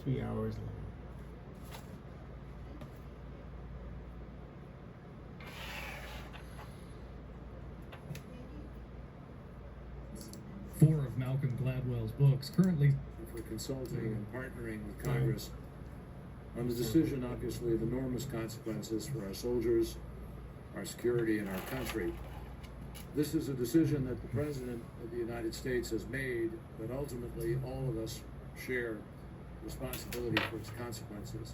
3 hours long. Four of Malcolm Gladwell's books currently for consulting and partnering with Congress on the decision, obviously, of enormous consequences for our soldiers, our security, and our country. This is a decision that the President of the United States has made, but ultimately all of us share responsibility for its consequences.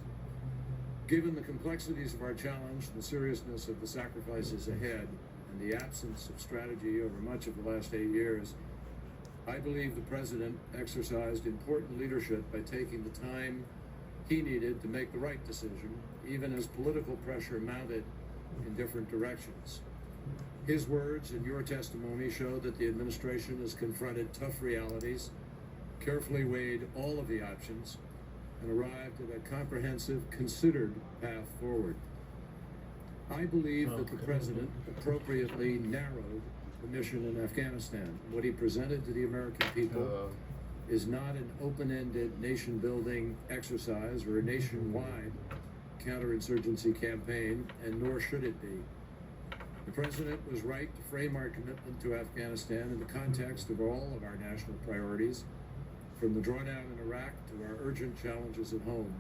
Given the complexities of our challenge, the seriousness of the sacrifices ahead, and the absence of strategy over much of the last 8 years, I believe the President exercised important leadership by taking the time he needed to make the right decision, even as political pressure mounted in different directions. His words and your testimony show that the administration has confronted tough realities, carefully weighed all of the options, and arrived at a comprehensive, considered path forward. I believe that the President appropriately narrowed the mission in Afghanistan. What he presented to the American people is not an open-ended nation-building exercise or a nationwide counterinsurgency campaign, and nor should it be. The President was right to frame our commitment to Afghanistan in the context of all of our national priorities, from the drawdown in Iraq to our urgent challenges at home.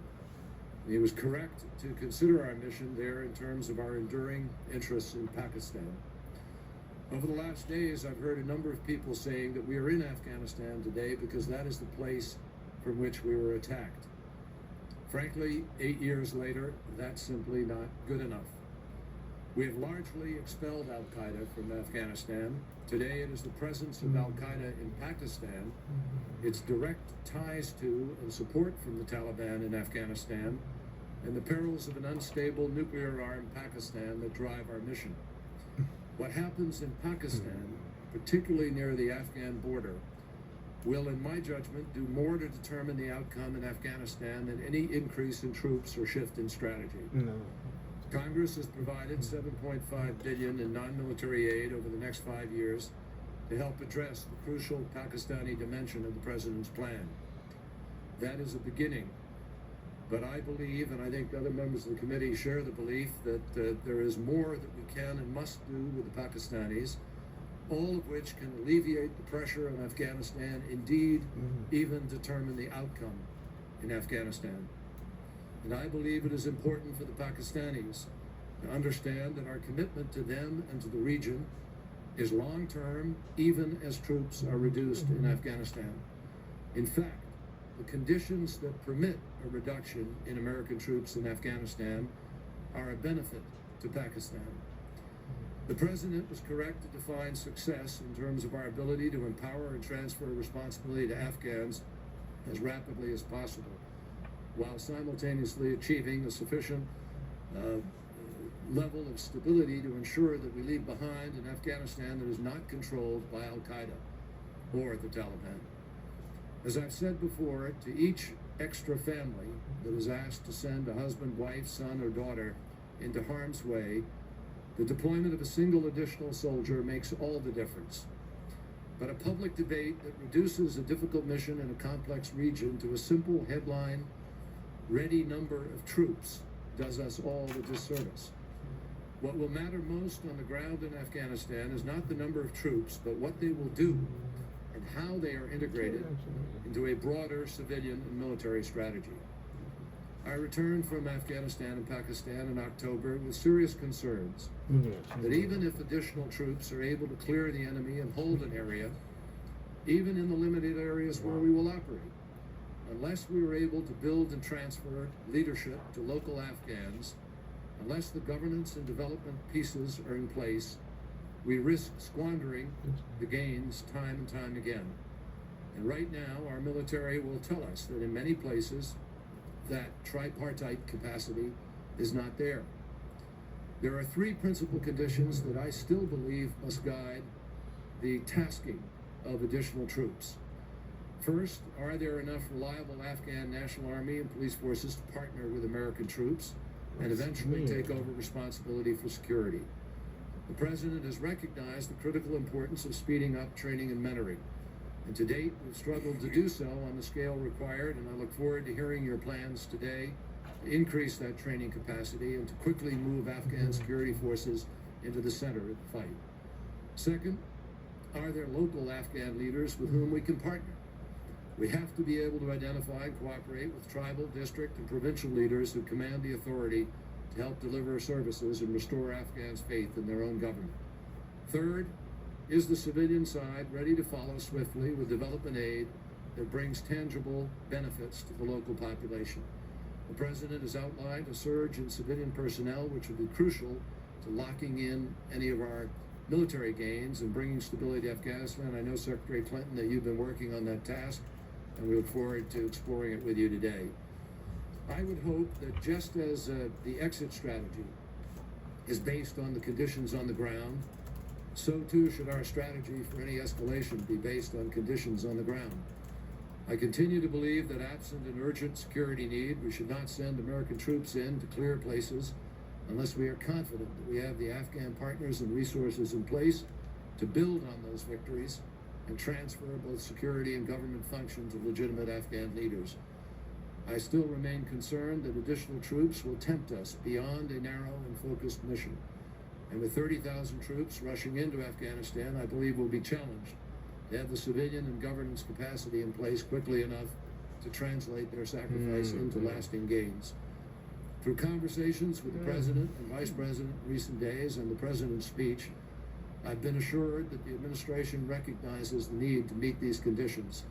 He was correct to consider our mission there in terms of our enduring interests in Pakistan. Over the last days, I've heard a number of people saying that we are in Afghanistan today because that is the place from which we were attacked. Frankly, 8 years later, that's simply not good enough. We have largely expelled al-Qaeda from Afghanistan. Today, it is the presence of al-Qaeda in Pakistan, its direct ties to and support from the Taliban in Afghanistan, and the perils of an unstable nuclear-armed Pakistan that drive our mission. What happens in Pakistan, particularly near the Afghan border, will, in my judgment, do more to determine the outcome in Afghanistan than any increase in troops or shift in strategy. No. Congress has provided $7.5 billion in non-military aid over the next 5 years to help address the crucial Pakistani dimension of the President's plan. That is a beginning. But I believe, and I think other members of the committee share the belief, that there is more that we can and must do with the Pakistanis, all of which can alleviate the pressure on Afghanistan, indeed, even determine the outcome in Afghanistan. And I believe it is important for the Pakistanis to understand that our commitment to them and to the region is long-term, even as troops are reduced in Afghanistan. In fact, the conditions that permit a reduction in American troops in Afghanistan are a benefit to Pakistan. The President was correct to define success in terms of our ability to empower and transfer responsibility to Afghans as rapidly as possible, while simultaneously achieving a sufficient level of stability to ensure that we leave behind an Afghanistan that is not controlled by al-Qaeda or the Taliban. As I've said before, to each extra family that is asked to send a husband, wife, son, or daughter into harm's way, the deployment of a single additional soldier makes all the difference. But a public debate that reduces a difficult mission in a complex region to a simple headline, ready number of troops, does us all a disservice. What will matter most on the ground in Afghanistan is not the number of troops, but what they will do and how they are integrated into a broader civilian and military strategy. I returned from Afghanistan and Pakistan in October with serious concerns that even if additional troops are able to clear the enemy and hold an area, even in the limited areas where we will operate, unless we are able to build and transfer leadership to local Afghans, unless the governance and development pieces are in place, we risk squandering the gains time and time again. And right now, our military will tell us that in many places, that tripartite capacity is not there. There are three principal conditions that I still believe must guide the tasking of additional troops. First, are there enough reliable Afghan National Army and police forces to partner with American troops and eventually take over responsibility for security? The President has recognized the critical importance of speeding up training and mentoring. And to date, we've struggled to do so on the scale required, and I look forward to hearing your plans today to increase that training capacity and to quickly move Afghan security forces into the center of the fight. Second, are there local Afghan leaders with whom we can partner? We have to be able to identify and cooperate with tribal, district, and provincial leaders who command the authority to help deliver services and restore Afghans' faith in their own government. Third, is the civilian side ready to follow swiftly with development aid that brings tangible benefits to the local population? The President has outlined a surge in civilian personnel, which will be crucial to locking in any of our military gains and bringing stability to Afghanistan. I know, Secretary Clinton, that you've been working on that task, and we look forward to exploring it with you today. I would hope that just as the exit strategy is based on the conditions on the ground, so too should our strategy for any escalation be based on conditions on the ground. I continue to believe that absent an urgent security need, we should not send American troops in to clear places unless we are confident that we have the Afghan partners and resources in place to build on those victories and transfer both security and government function to legitimate Afghan leaders. I still remain concerned that additional troops will tempt us beyond a narrow and focused mission. And with 30,000 troops rushing into Afghanistan, I believe we'll be challenged to have the civilian and governance capacity in place quickly enough to translate their sacrifice into lasting gains. Through conversations with the President and Vice President in recent days and the President's speech, I've been assured that the administration recognizes the need to meet these conditions.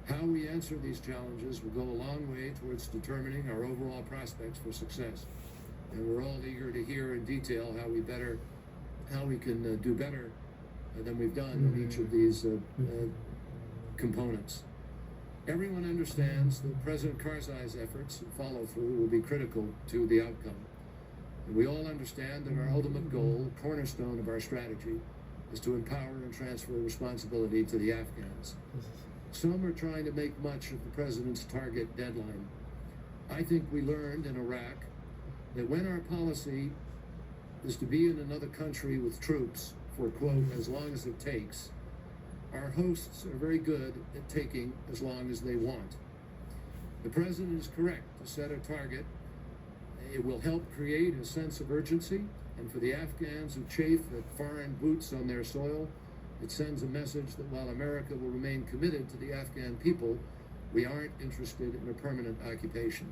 How we answer these challenges will go a long way towards determining our overall prospects for success. And we're all eager to hear in detail how we can do better than we've done in each of these components. Everyone understands that President Karzai's efforts and follow-through will be critical to the outcome. And we all understand that our ultimate goal, cornerstone of our strategy, is to empower and transfer responsibility to the Afghans. Some are trying to make much of the President's target deadline. I think we learned in Iraq that when our policy is to be in another country with troops for, quote, as long as it takes, our hosts are very good at taking as long as they want. The President is correct to set a target. It will help create a sense of urgency, and for the Afghans who chafe at foreign boots on their soil, it sends a message that while America will remain committed to the Afghan people, we aren't interested in a permanent occupation.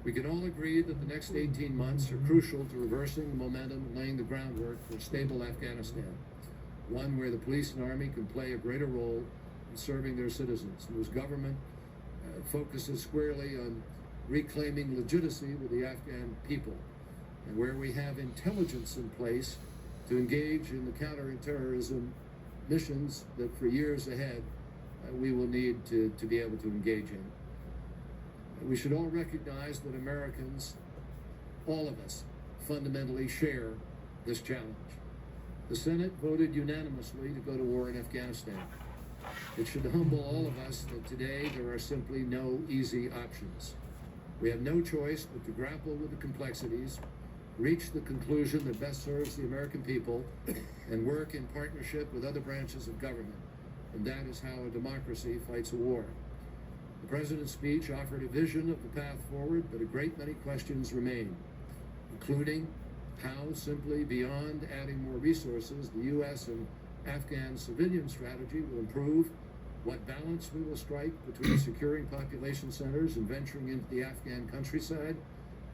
We can all agree that the next 18 months are crucial to reversing the momentum and laying the groundwork for a stable Afghanistan, one where the police and army can play a greater role in serving their citizens, and whose government focuses squarely on reclaiming legitimacy with the Afghan people, and where we have intelligence in place to engage in the counterterrorism missions that for years ahead we will need to be able to engage in. We should all recognize that Americans, all of us, fundamentally share this challenge. The Senate voted unanimously to go to war in Afghanistan. It should humble all of us that today there are simply no easy options. We have no choice but to grapple with the complexities, reach the conclusion that best serves the American people, and work in partnership with other branches of government. And that is how a democracy fights a war. The President's speech offered a vision of the path forward, but a great many questions remain, including how, simply beyond adding more resources, the U.S. and Afghan civilian strategy will improve, what balance we will strike between securing population centers and venturing into the Afghan countryside,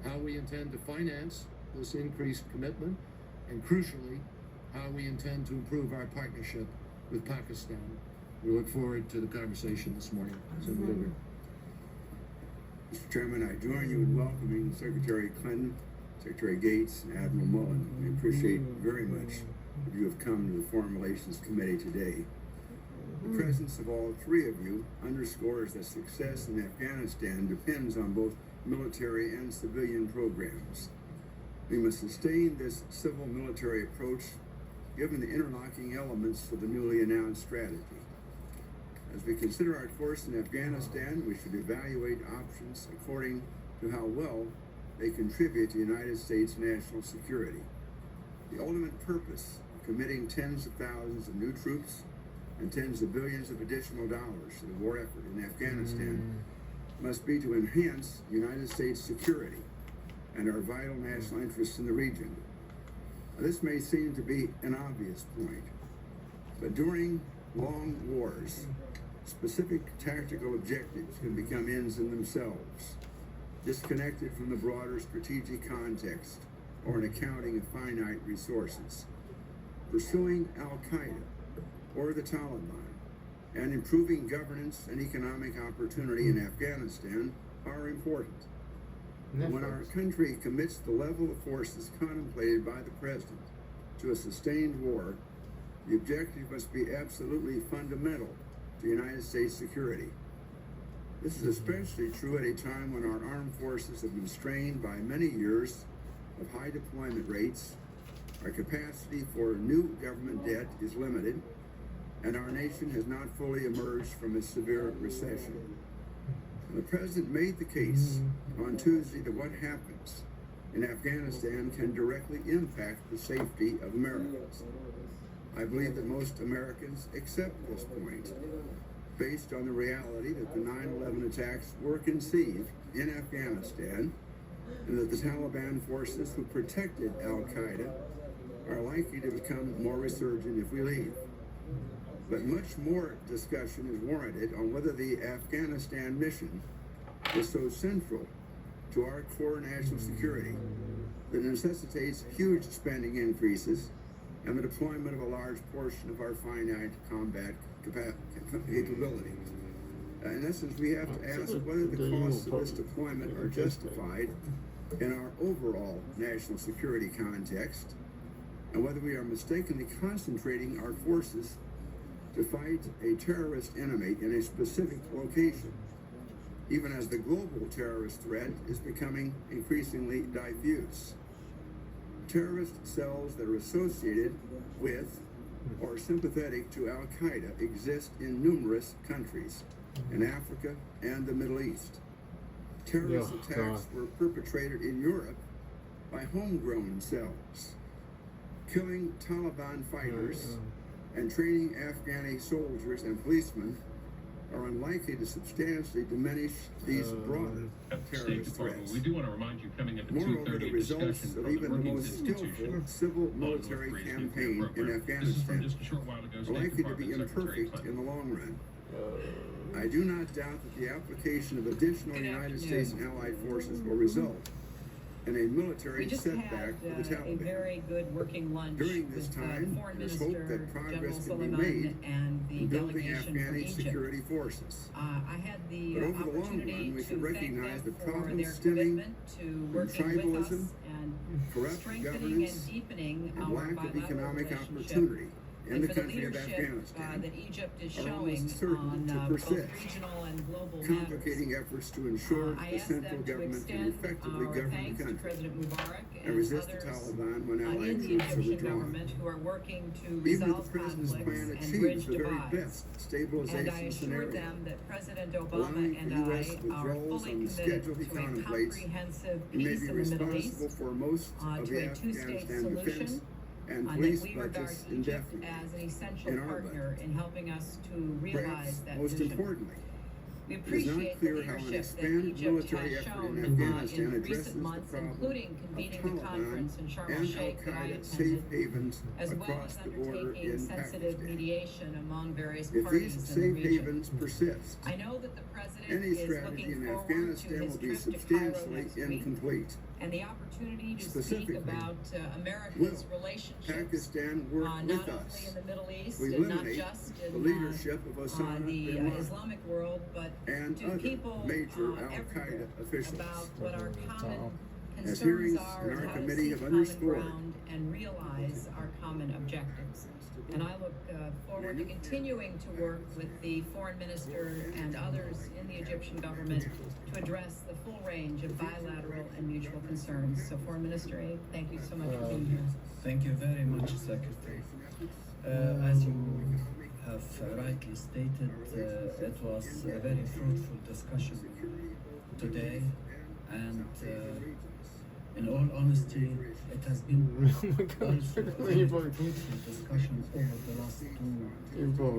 how we intend to finance this increased commitment, and crucially, how we intend to improve our partnership with Pakistan. We look forward to the conversation this morning. Mr. Chairman, I join you in welcoming Secretary Clinton, Secretary Gates, and Admiral Mullen. We appreciate very much that you have come to the Foreign Relations Committee today. The presence of all three of you underscores that success in Afghanistan depends on both military and civilian programs. We must sustain this civil-military approach given the interlocking elements of the newly announced strategy. As we consider our course in Afghanistan, we should evaluate options according to how well they contribute to the United States national security. The ultimate purpose of committing tens of thousands of new troops and tens of billions of additional dollars to the war effort in Afghanistan must be to enhance United States security and our vital national interests in the region. Now, this may seem to be an obvious point, but during long wars, specific tactical objectives can become ends in themselves, disconnected from the broader strategic context or an accounting of finite resources. Pursuing Al-Qaeda or the Taliban and improving governance and economic opportunity in Afghanistan are important. When our country commits the level of forces contemplated by the President to a sustained war, the objective must be absolutely fundamental to United States security. This is especially true at a time when our armed forces have been strained by many years of high deployment rates, our capacity for new government debt is limited, and our nation has not fully emerged from a severe recession. The President made the case on Tuesday that what happens in Afghanistan can directly impact the safety of Americans. I believe that most Americans accept this point, based on the reality that the 9/11 attacks were conceived in Afghanistan, and that the Taliban forces who protected Al-Qaeda are likely to become more resurgent if we leave. But much more discussion is warranted on whether the Afghanistan mission is so central to our core national security that it necessitates huge spending increases and the deployment of a large portion of our finite combat capability. In essence, we have to ask whether the costs of this deployment are justified in our overall national security context, and whether we are mistakenly concentrating our forces to fight a terrorist enemy in a specific location, even as the global terrorist threat is becoming increasingly diffuse. Terrorist cells that are associated with or sympathetic to Al-Qaeda exist in numerous countries in Africa and the Middle East. Terrorist attacks were perpetrated in Europe by homegrown cells, killing Taliban fighters and training Afghani soldiers and policemen are unlikely to substantially diminish these broader terrorist threats. We do want to remind you, coming into Moreover, the results of even the most skillful civil military campaign in Afghanistan are likely to be imperfect in the long run. I do not doubt that the application of additional United States and allied forces will result in a military setback for the Taliban. A very good working lunch During this with time, Foreign there's Minister hope that progress General can be Mullen made and the in building delegation from Afghani Egypt. security forces. I had the But over the long opportunity run, we to should thank recognize them the for problems their stemming commitment to working with us tribalism, and corrupt strengthening governance, and deepening and our lack of bilateral economic relationship. opportunity in And the for the country of leadership Afghanistan that Egypt is are showing almost certain on to both persist, regional and global complicating matters. efforts to ensure I the asked central them to government can extend effectively our govern thanks the to country President Mubarak and resist the others Taliban when in allied the troops are Egyptian withdrawn. government who are working to Even if resolve the President's plan conflicts and achieves bridge the very divides. best And I stabilization assured scenario, them that President allowing Obama and for U.S. I are withdrawals fully on the committed schedule he to a contemplates, comprehensive he may peace be in the Middle responsible East, for most of to the a two-state Afghanistan defense solution, and that police we regard budgets Egypt indefinitely. as an essential in our partner in helping us to realize Perhaps that most vision. importantly, We it is appreciate not clear the how an leadership that expanded Egypt military has effort shown in Afghanistan in addresses recent the months, problem including of convening the Taliban conference in Sharm and el-Sheikh that I Al-Qaeda safe attended, havens as well across as the border undertaking in sensitive Pakistan. mediation among various If parties these in the safe region. havens persist, I know that the President any is strategy looking in forward to Afghanistan his will be trip to Cairo substantially next week, incomplete. and the opportunity to speak Specifically, about America's will relationships Pakistan work not with only us in the Middle East to and not eliminate just in the leadership of Osama the bin Laden Islamic world, but and to other people major everywhere Al-Qaeda officials. about what our common As concerns hearings are in and our how to committee seek have common underscored, ground and realize our common objectives. And I look forward to continuing to work with the foreign minister and others in the Egyptian government to address the full range of bilateral and mutual concerns. So, Foreign Minister Abe, thank you so much for being here. Thank you very much, Secretary. As you have rightly stated, it was a very fruitful discussion today, and In all honesty, it has been also a very fruitful discussion over the last 2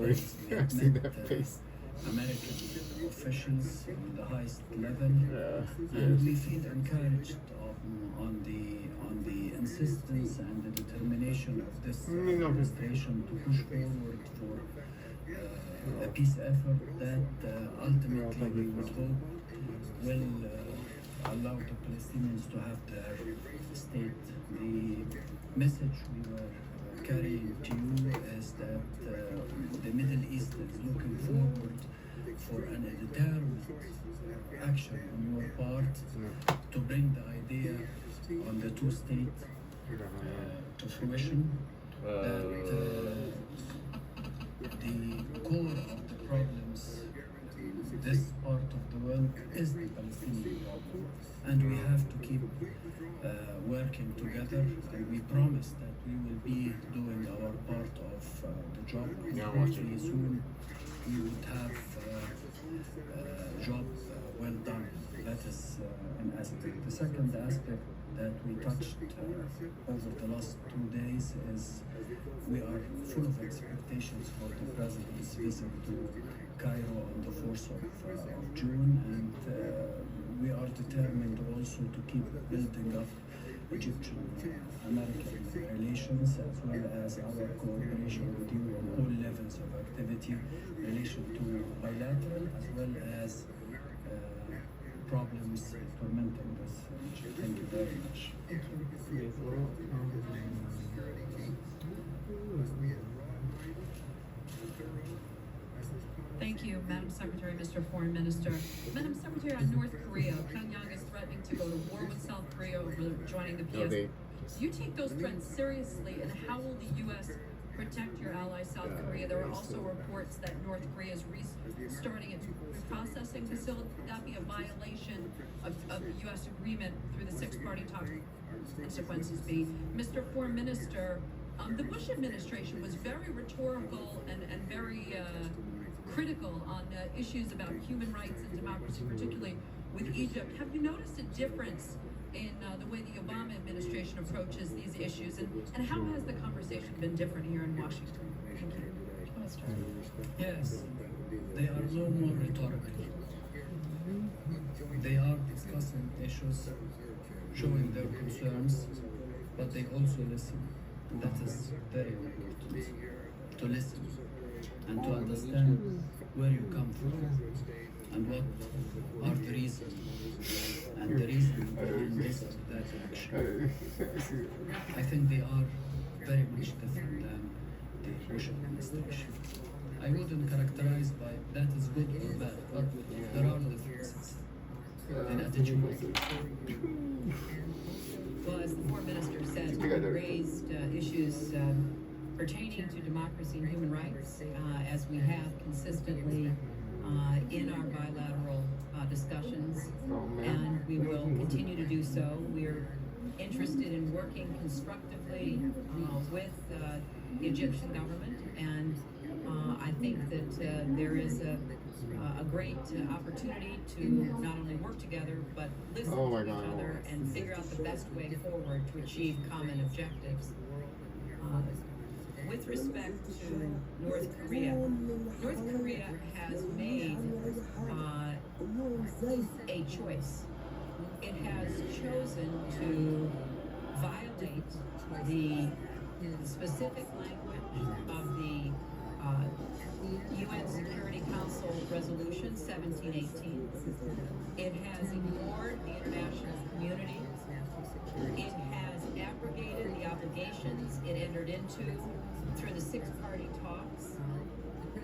days. We have met American officials on the highest level, and we feel encouraged on the insistence and the determination of this administration to push forward for a peace effort that ultimately we would hope will allow the Palestinians to have their state. The message we were carrying to you is that the Middle East is looking forward for an determined action on your part to bring the idea on the two-state to fruition, that the core of the problems in this part of the world is the Palestinian problem, and we have to keep working together, and we promise that we will be doing our part of the job. Hopefully soon we would have a job well done. That is an aspect. The second aspect that we touched over the last 2 days is we are full of expectations for the President's visit to Cairo on the 4th of June, and we are determined also to keep building up Egyptian-American relations, as well as our cooperation with you on all levels of activity, relation to bilateral as well as problems tormenting this region. Thank you very much. Thank you, Madam Secretary, Mr. Foreign Minister. Madam Secretary, on North Korea, Pyongyang is threatening to go to war with South Korea over joining the PS. Do you take those threats seriously, and how will the U.S. protect your ally, South Korea? There are also reports that North Korea is restarting its processing facility. Would that be a violation of the U.S. agreement through the six-party talk? Consequences be. Mr. Foreign Minister, the Bush administration was very rhetorical and very critical on issues about human rights and democracy, particularly with Egypt. Have you noticed a difference in the way the Obama administration approaches these issues, and how has the conversation been different here in Washington? Thank you. Yes, they are no more rhetorical. They are discussing issues, showing their concerns, but they also listen. That is very important, to listen and to understand where you come from and what are the reasons and the reason behind this or that action. I think they are very much different than the Bush administration. I wouldn't characterize by that is good or bad, but there are differences in attitude. Well, as the Foreign Minister said, we raised issues pertaining to democracy and human rights, as we have consistently in our bilateral discussions, and we will continue to do so. We're interested in working constructively with the Egyptian government, and I think that there is a great opportunity to not only work together, but listen to each other and figure out the best way forward to achieve common objectives. With respect to North Korea has made a choice. It has chosen to violate the specific language of the UN Security Council Resolution 1718. It has ignored the international community. It has abrogated the obligations it entered into through the six-party talks,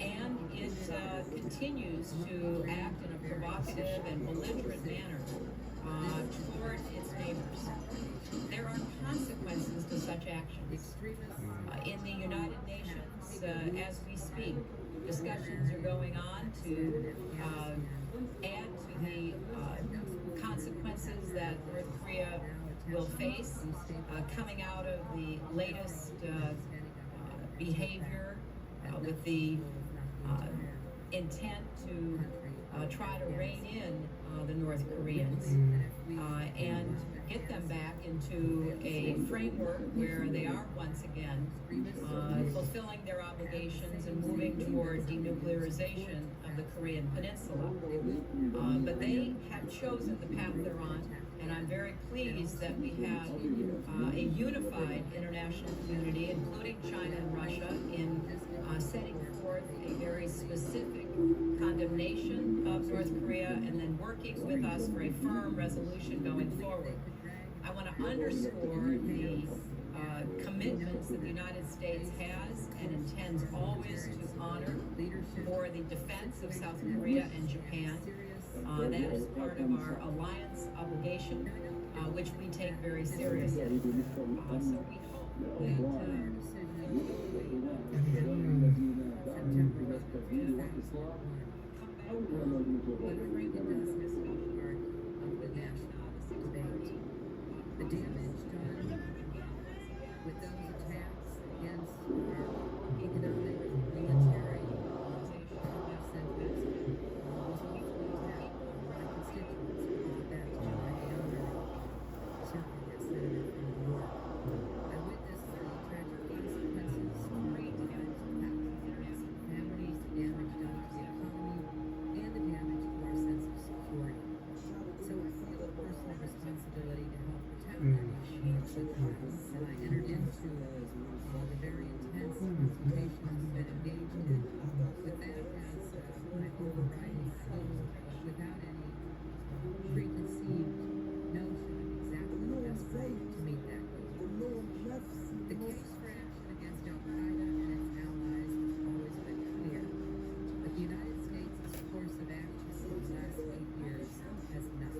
and it continues to act in a provocative and belligerent manner toward its neighbors. There are consequences to such actions. In the United Nations, as we speak, discussions are going on to add to the consequences that North Korea will face coming out of the latest behavior with the intent to try to rein in the North Koreans and get them back in framework where they are once again fulfilling their obligations and moving toward denuclearization of the Korean Peninsula. But they have chosen the path they're on, and I'm very pleased that we have a unified international community, including China and Russia, in setting forth a very specific condemnation of North Korea and then working with us for a firm resolution going forward. I want to underscore the commitments that the United States has and intends always to honor for the defense of South Korea and Japan. That is part of our alliance obligation, which we take very seriously. So we hope The damage done with those attacks against our economic, military centers was also attacked by my constituents that I honor serving as senator from New York. I witnessed the tragic consequences for lives of thousands of families, the damage done to the economy, and the damage to our sense of security. So I feel a personal responsibility to help protect our nation with funds, and I entered into the very intense consultations that engaged in with that as my overriding goal, without any preconceived notion of exactly the best way to meet that goal. The case for action against Al Qaeda and its allies has always been clear, but the United States' course of action in the last 8 years has not.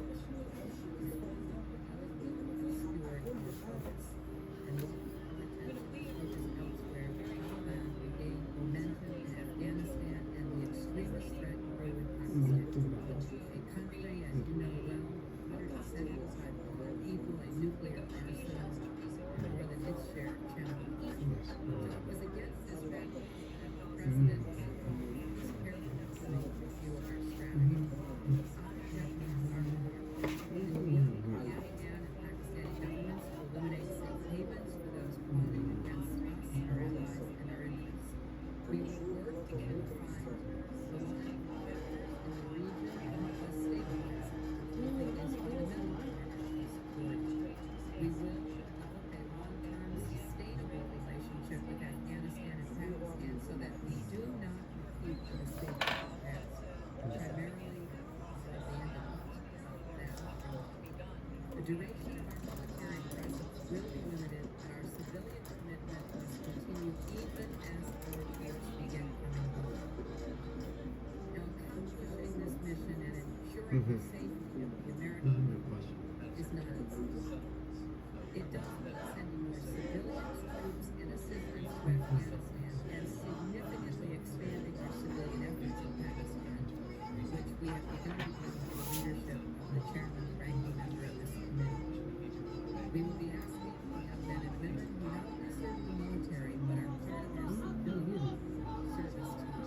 The duration of our military presence will be limited, but our civilian commitment must continue even as our troops begin coming home. Now, accomplishing this mission and ensuring the safety of the American people is not easy. It does mean sending more civilian troops and assistance to Afghanistan and significantly expanding our civilian efforts in Pakistan, which we have begun to do under the leadership of the chairman and ranking member of this committee. We will be asking young men and women who not only serve the military but are part of our civilian service team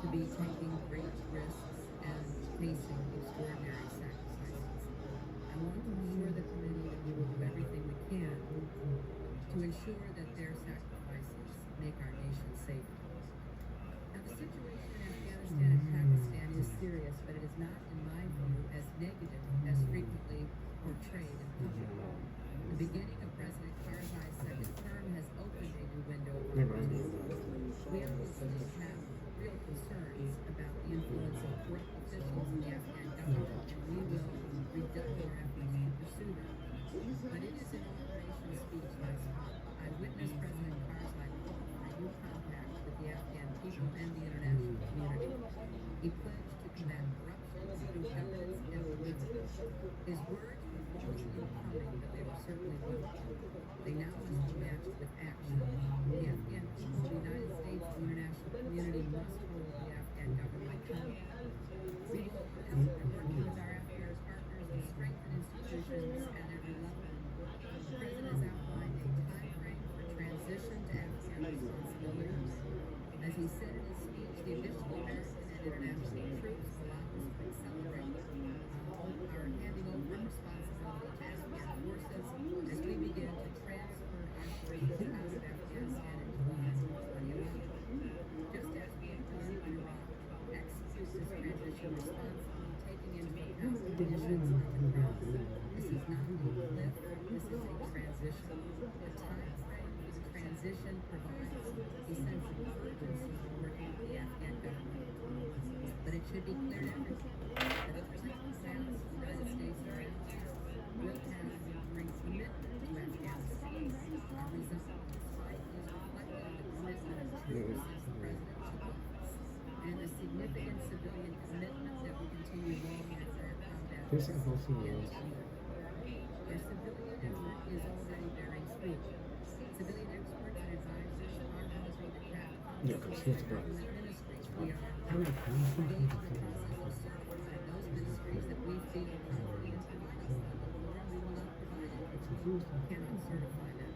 to be taking great risks and facing extraordinary sacrifices. I want to assure the committee that we will do everything we can to ensure that their sacrifices make our nation safer. Now, the situation in Afghanistan and Pakistan is serious, but it is not, in my view, as negative as frequently portrayed in public. The beginning of President Karzai's second term has opened a new window of opportunity. We obviously have real concerns about the influence of corrupt officials in the Afghan government, and we will redouble our efforts to pursue them. But it is an operation speech like I witnessed President Karzai call for a new compact with the Afghan people and the international community. He pledged to combat corruption through governance and delivery. His words were bold and compelling, but they were certainly welcome. They now must be matched with action. The Afghan people, the United States, the international community must hold the Afghan government accountable. We will be working with our Afghan partners to strengthen institutions at every level. The President has outlined a time frame for transition to Afghan responsibilities. As he said in his speech, the additional American and international troops allow us to accelerate our handing over responsibility to Afghan forces as we begin to transform a sense of urgency working with the Afghan government. But it should be clear to everyone that others like ourselves, the United States, are out there, will have great commitment to Afghanistan. Our resolve to fight is reflected in the commitment of troops since the president's office, and the significant civilian commitment that will continue long after our combat There's a whole thing ends. else. Our civilian effort is already bearing fruit. Civilian experts and advisors are helping to craft Yeah, 'cause here's the problem. government ministries. We are How many times have engaged you in the process of certifying those ministries that we feel are worthy and provided by the Lord. We will not provide it if we cannot certify them.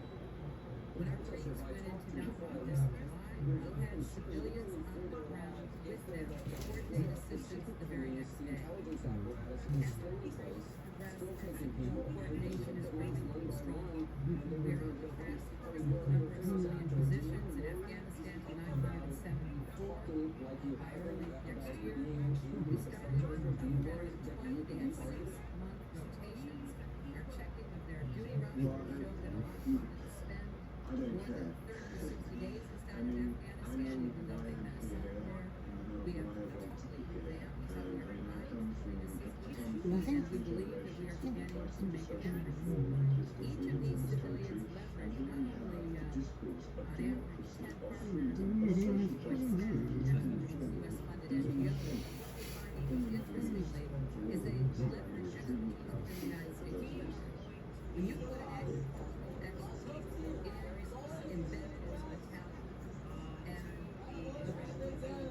When our troops went into Nafra this July, we had civilians on the ground with them to coordinate assistance the very next day. Coordination is growing strong. We are on the track to bring the number of civilian positions in Afghanistan to 974 by early next year. We started with about 120 to have 6-month rotations. Our checking of their duty roster showed that a lot of them spend more than 30 to 60 days inside of Afghanistan, even though they met us out there. We have completely ramped up our minds between the 60 and we believe that we are beginning to make a difference. Each of these civilians leverage not only on average 10 partners, US funded NGOs, interestingly, is a leverage expertise within the United States. When you put an expert embedded into a talent, and the demanding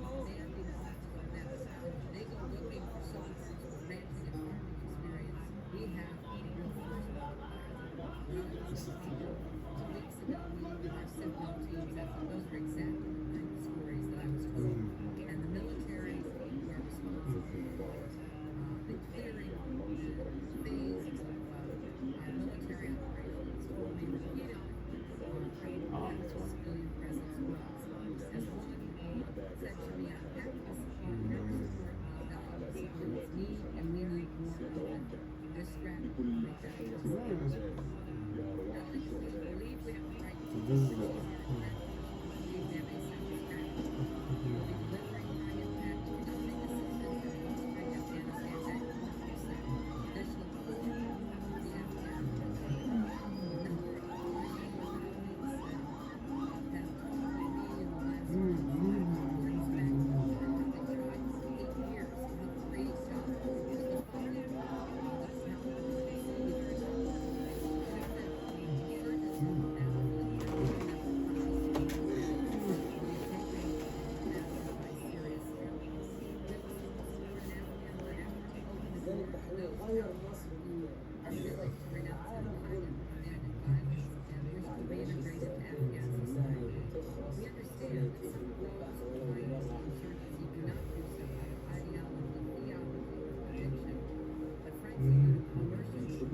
officer of that talent, they go looking for soldiers with ranching and farming experience. We have real first multipliers. 2 weeks ago, meeting with our Sentinel teams, those are exactly the kind of stories that I was told. And the military who are responsible for the clearing phase of our military operations told me repeatedly we have a civilian presence well. As one of you said to me, I'm happy to support whatever support values civilians need, and we need more of it. This strategy will make that possible. Not only do we believe we have the right to This is the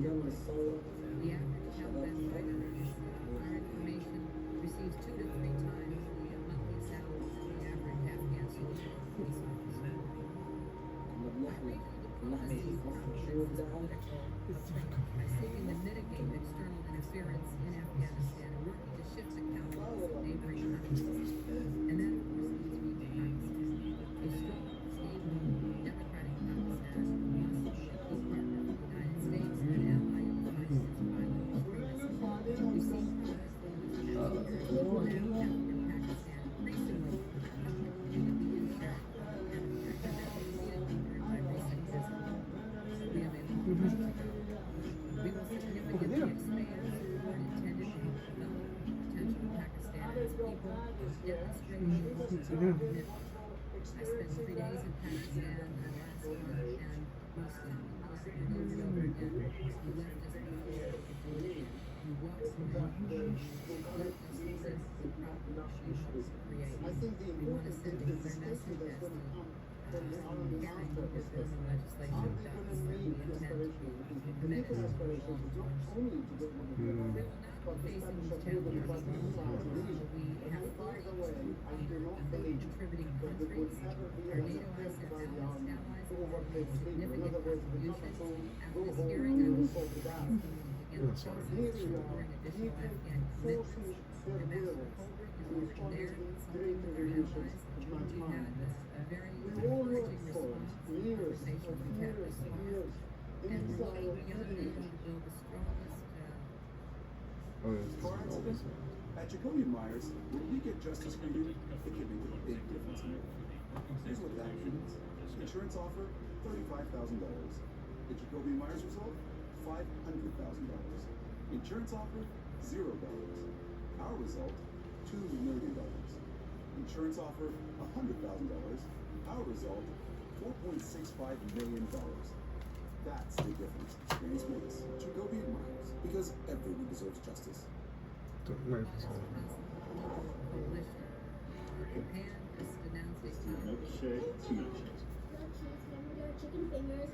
the average Taliban fighter, our information, receives 2 to 3 times the monthly salary of the average Afghan soldier or police officer. Our regional diplomacy complements this political approach by seeking to mitigate external interference in Afghanistan and working to shift the capital to neighboring countries. And that, of course, leads me to Pakistan. A strong, stable, democratic Pakistan must be a key partner of the United States and an ally in the fight against violent extremism. We've seen progress over the past year in Pakistan, increasingly becoming a community impact and a factor that was immediately during my recent visit. We have a long way to go. We will significantly expand support intended to help develop the potential of Pakistan and its people, demonstrating the commitment. I spent 3 days in Pakistan last month, and most commonly over and over again, he left us before Bolivia. He walks around, left us with this problem she should create. We want to send a clear message as to hearing what this building legislation does, that we intend to be committed to long-term support. We will not be facing these challenges alone. We have 40 contributing countries. Our NATO allies have made significant contributions. After this hearing, I will in the process of securing additional Afghan commitments. Ambassador Colbert is already there consulting with our allies. We've had a very encouraging response to the conversations we've had this far. And we're looking beyond NATO to build the strongest At Jacoby Myers, when we get justice for you, it can make a big difference in your life. Here's what that means. Insurance offer, $35,000. The Jacoby Myers result, $500,000. Insurance offer, $0. Our result, $2 million. Insurance offer, $100,000. Our result, $4.65 million. That's the difference experience makes. Jacoby Myers, because everyone deserves justice. coalition. Japan has denounced its Chicken fingers.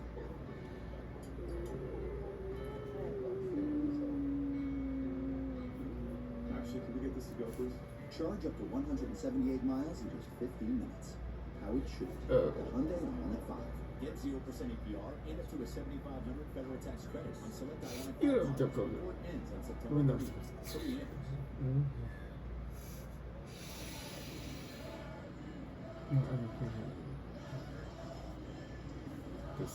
Actually, can we get this to go, please? Charge up to 178 miles in just 15 minutes. How it should. Hyundai on 1 at 5. Get 0% APR and up to a $7,500 federal tax credit on select Ioniq. You don't have to go Report ends on September We're not 30th. supposed to. Hurry in. No, I don't think this is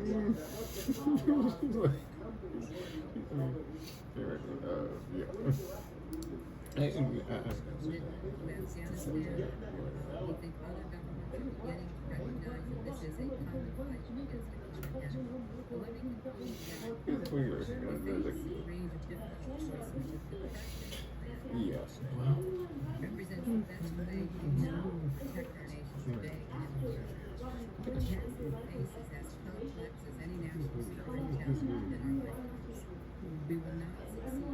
yeah. to Afghanistan. We think other governments are beginning to recognize that this is a common fight against a common enemy. But let me conclude that we face a range of different choices. The president Yes. represents the best way to protect our nation today and in the future. The task we face is as complex as any national security challenge within our lifetimes. We will not succeed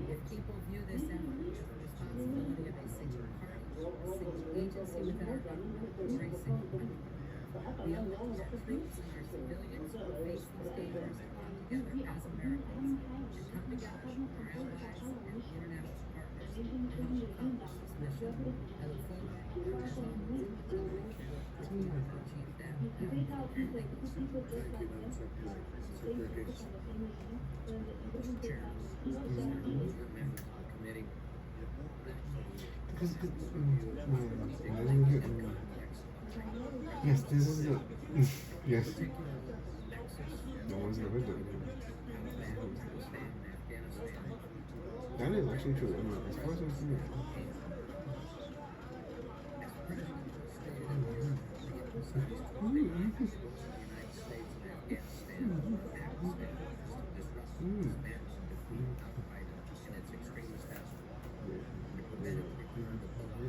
if people view this effort as the responsibility of a single party, a single agency within our government, or a single country. We owe it to our troops and our civilians who face these dangers to come together as Americans and come together with our allies and international partners to help accomplish this mission. I look forward to our continuing to achieve that. Thank you. Mr. Chair, members of the committee, Yes, this is it. Yes. No one's ever done it. That is actually true. I mean, as far as I'm concerned.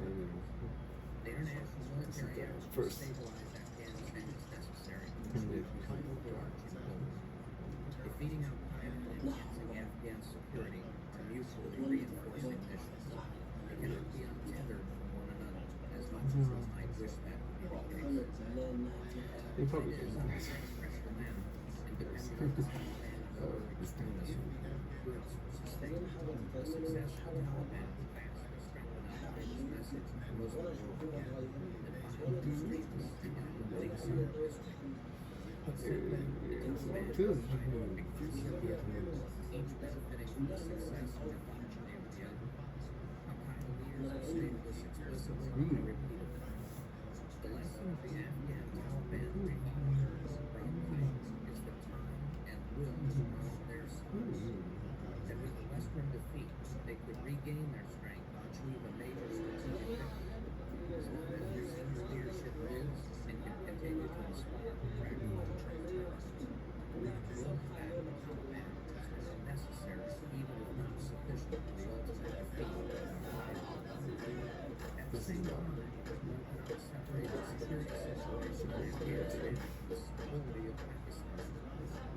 The international military efforts to First. stabilize Afghanistan is necessary to become overarching goal. Defeating Al Qaeda and enhancing Afghan security are mutually reinforcing missions. They cannot be untethered from one another, as much as one might wish that to be the case. They probably It is did. on pressure now, and depending on the Taliban and other extremists, could sustain the success of the Taliban fast to strengthen Al Qaeda's message to Muslim world again, and find the extremists and eliminate some of this. Each benefiting from the success and debauchery of the other. Al Qaeda leaders have stated this explicitly and repeatedly. The lesson of the Afghan Taliban revolver from is that time and will are on their side. That with a Western defeat, they could regain their strength to achieve a major strategic victory. As long as their senior leadership lives and can continue to inspire practical transparency. Will back the Taliban is necessary, even if not sufficient for the ultimate defeat of At the same time, the separated security situation in Afghanistan and the stability of Pakistan.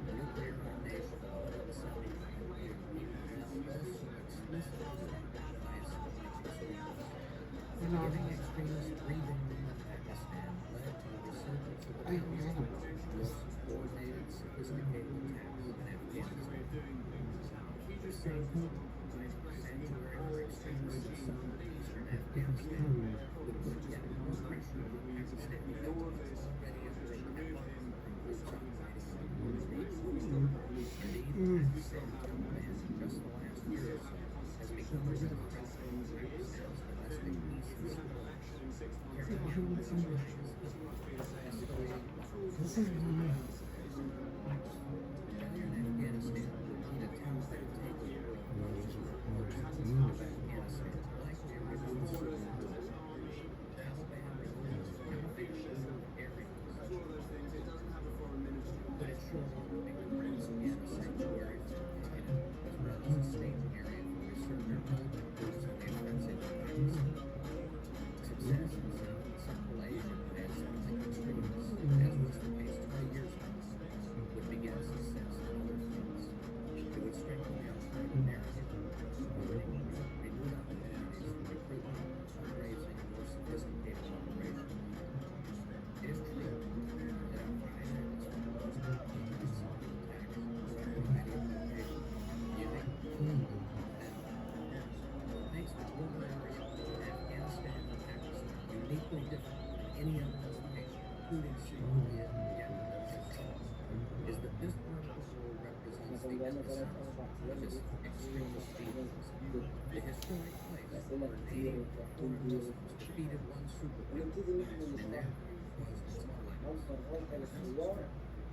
The nuclear coordination of all of the Saudi Arabian people now also explicitly bias extremists. Giving extremist breathing room in Pakistan led to a resurgence of the Taliban, most coordinated, sophisticated attacks in Afghanistan. The same sanctuary for extremists in southern eastern Afghanistan This is weird.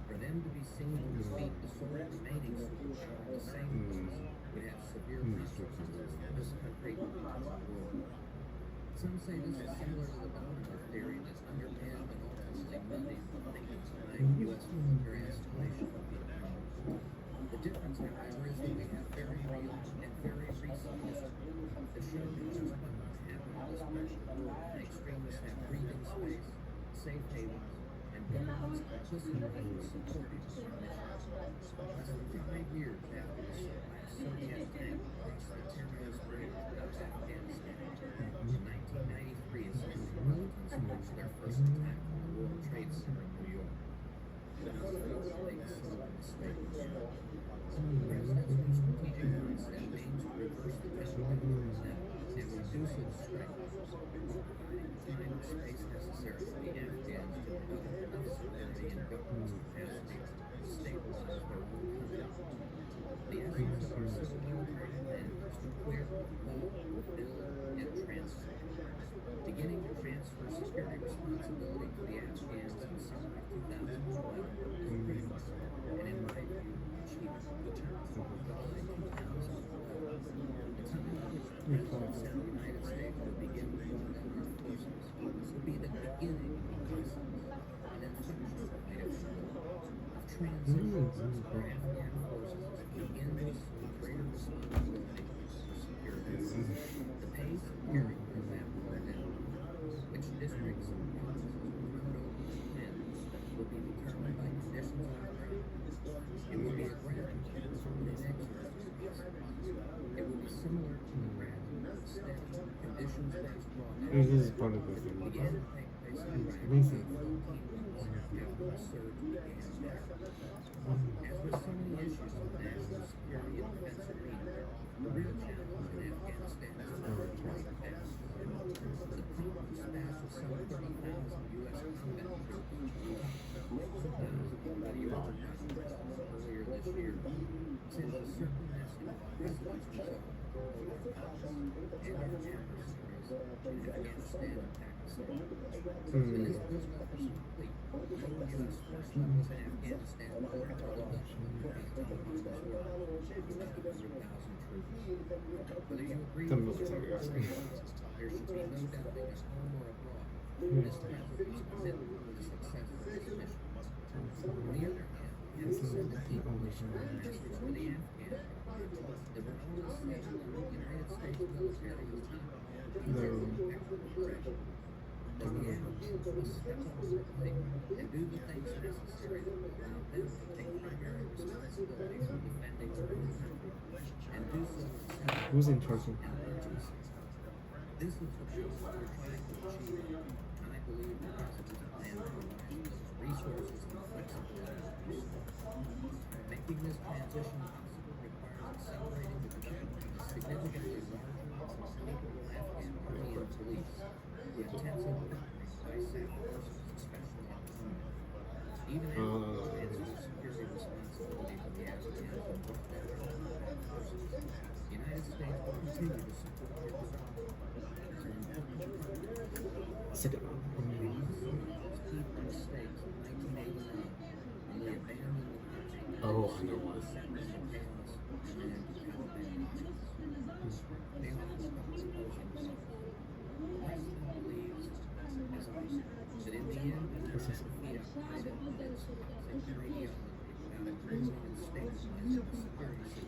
For them to be seen to defeat the sole remaining superpower in the same place would have severe consequences for this country and the world. Some say this is similar to the domino theory that's underpinned and ultimately muddied the thinking behind U.S. military escalation. The difference, however, is that we have very real and very recent history that shows just what must happen in this precious world when extremists have breathing space, safe havens, and governments consistently supporting their missions. Less than 5 years after the last Soviet tank crossed the Terminus Bridge of Afghanistan, in 1993, Islamic militants launched their first attack on the World Trade Center in New York. But unfortunately, this is a mistake. The president's new strategic mindset aims to reverse the capabilities and reduce its strength, providing the time and space necessary for the Afghans to develop enough security and governance capacity to stabilize their own country. The essence of our civil military plan is to clear, move, build, and transfer. Beginning to transfer security responsibility to the Afghans in the summer of 2012 is critical, and in my view, achievable. July 2011, the time in which the President said the United States would begin to build our forces would be the beginning of lessons, an inflection point of transition for Afghan forces to begin to assume greater responsibility for security. The pace and character of that war now, which districts and provinces will turn over to win, will be determined by conditions on the ground. It will be a gradual, inexorable process. It will be similar to the gradual, steady, conditions-based drawdown This is part of the that thing. began to take place in Iraq Basic. 14 months after the surge began there. As with so many issues of national security and defense arena, the real challenge in Afghanistan is military capacity. The prompt dispatch of some 30,000 U.S. combat troops, 2,000 by the overthrown earlier this year, sends a certain message of the President's resolve over us and our adversaries in Afghanistan and Pakistan. When this buildup is complete, no U.S. force levels in Afghanistan will work to hold up the campaign on this work with 200,000 troops. Whether you agree with this or not, there should be no doubting at home or abroad this President's commitment to the success of this mission. On the other hand, we have to send a equally strong message to the Afghans that we're always saying that the United States military is not prepared. That the Afghans must step up to the plate and do the things necessary that will allow them to take primary responsibility for defending their own country and do so with Who's in charge of and urgency. This is the goal we're trying to achieve, and I believe the President's plan provides those resources and flexibility to do so. Making this transition possible requires accelerating the development of a significantly larger and capable Afghan army and police with intensive partnering by SAF forces, especially at the moment. Even after the transfer of security responsibility to the Afghans and brought their own combat forces, the United States will continue to support their development. Sit down. I know why.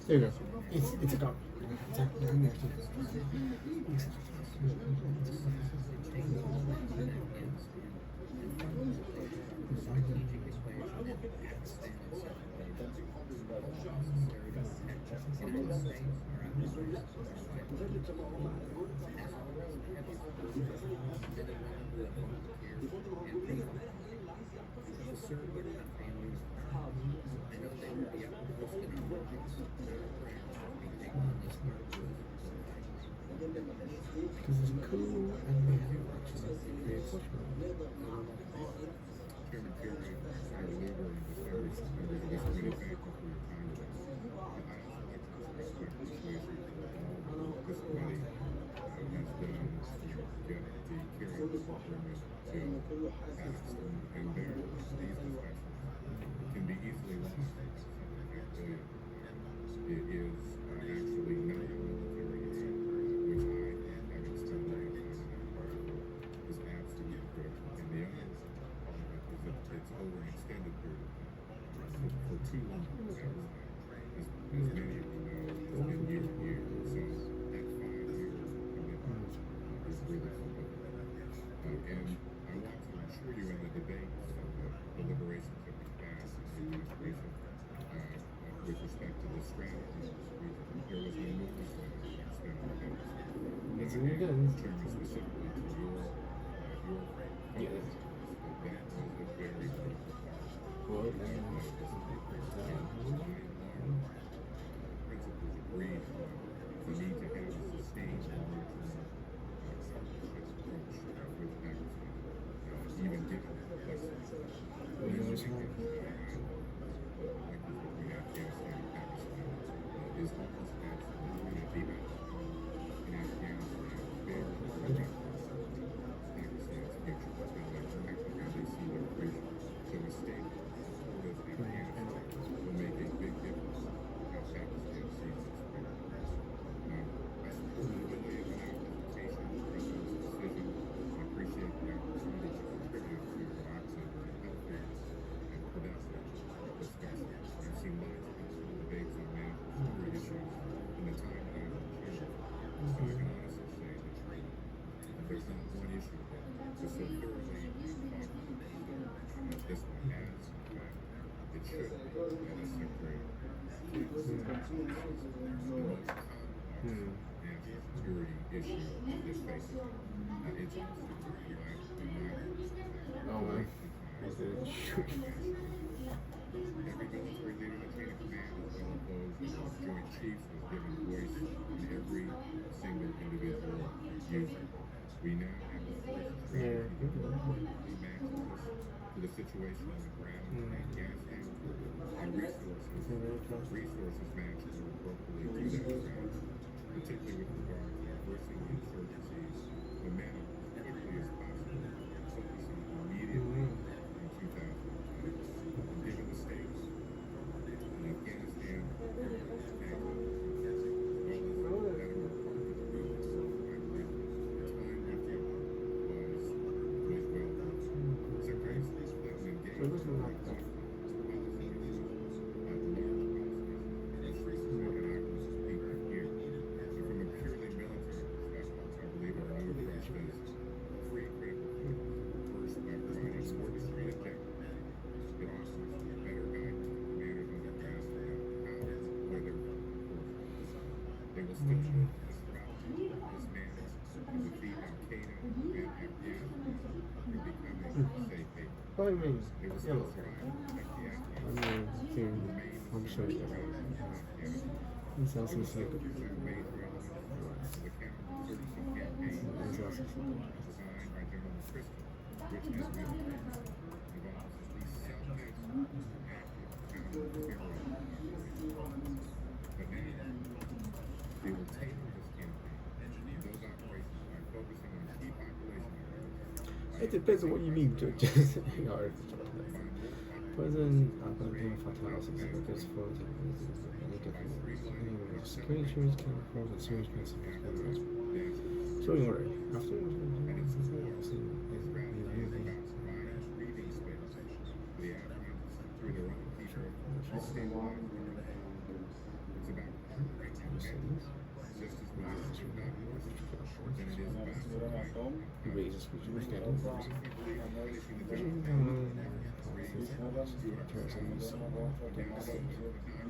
There you go. It's a dog. It's a because it's cool and they have Chairman Kerry, Senator Lieber, and the members of this committee, thank you for your time with us. I also like to express my appreciation for all this committee has done to get the Kerry agreement to pass. And there, these discussions can be easily lost. It is actually non-military aid, which I think, having spent a lot of time in that part, is absolutely critical. And the other part of it is that it's over an extended period of time. For too long, as many of you know, it's been year to year. So that 5-year commitment is really significant. And I want to assure you in the debates of the deliberations that we passed in the administration, with respect to the strategies, there was an enormous amount of expenditure. Chairman, specifically to your yes. that was a very critical part. Well, And by and large, principals agreed on the need to have a sustained long-term partnership approach with Pakistan, even given the complexities. Afghanistan and Pakistan is almost absolutely a debate. In Afghanistan, very Pakistan's future is going to impact how they see their future. So a stable, supportive Afghanistan will make a big difference in how Pakistan sees its future. I support the ability of an application for President's decision. I appreciate the opportunity to contribute to what I've said are healthy and productive discussions. I've seen lots of debates on mandatory issues in the time that I've been chair. So I can honestly say that there's not one issue that was so thoroughly thoughtful as this one has. In fact, it should be. And as Secretary the most complex national security issue this faces. It's absolutely oh man. Every military leader in the chain of command is well opposed, and the Joint Chiefs was given voice in every single individual user. We now have a force strategy that appropriately matches us to the situation on the ground in Afghanistan, and resources matched more appropriately to that strategy, particularly with regard to reversing the insurgency's momentum as quickly as possible, focusing immediately on 2020. Given the stakes in Afghanistan, as well as that are a part of the group, I believe the time with you was well worth it. Secretary of State Clinton engaged in like policy issues, large policy issues, and I will speak here. And from a purely military perspective, I believe our new approach has three critical points. First, by providing orchestrated objectives. It offers better guidance to commanders on the ground how and whether they will still need to disrupt, dismantle, and defeat Al-Qaeda and Afghanistan from becoming a safe haven. What do you mean? They will still strive to protect the Afghans, I'm sure you remain This is also also sick. present major elements of the counterinsurgency campaign It's also sick. designed by General McChrystal, which has been involves at least some mix of active counter-terrorism operations. But now, they will tailor this campaign and those operations by focusing on key population areas. It depends on what you mean to just Find more population President Abdel Fattah al-Sisi gets voted security insurance can cause a serious consequence. Showing order. After raises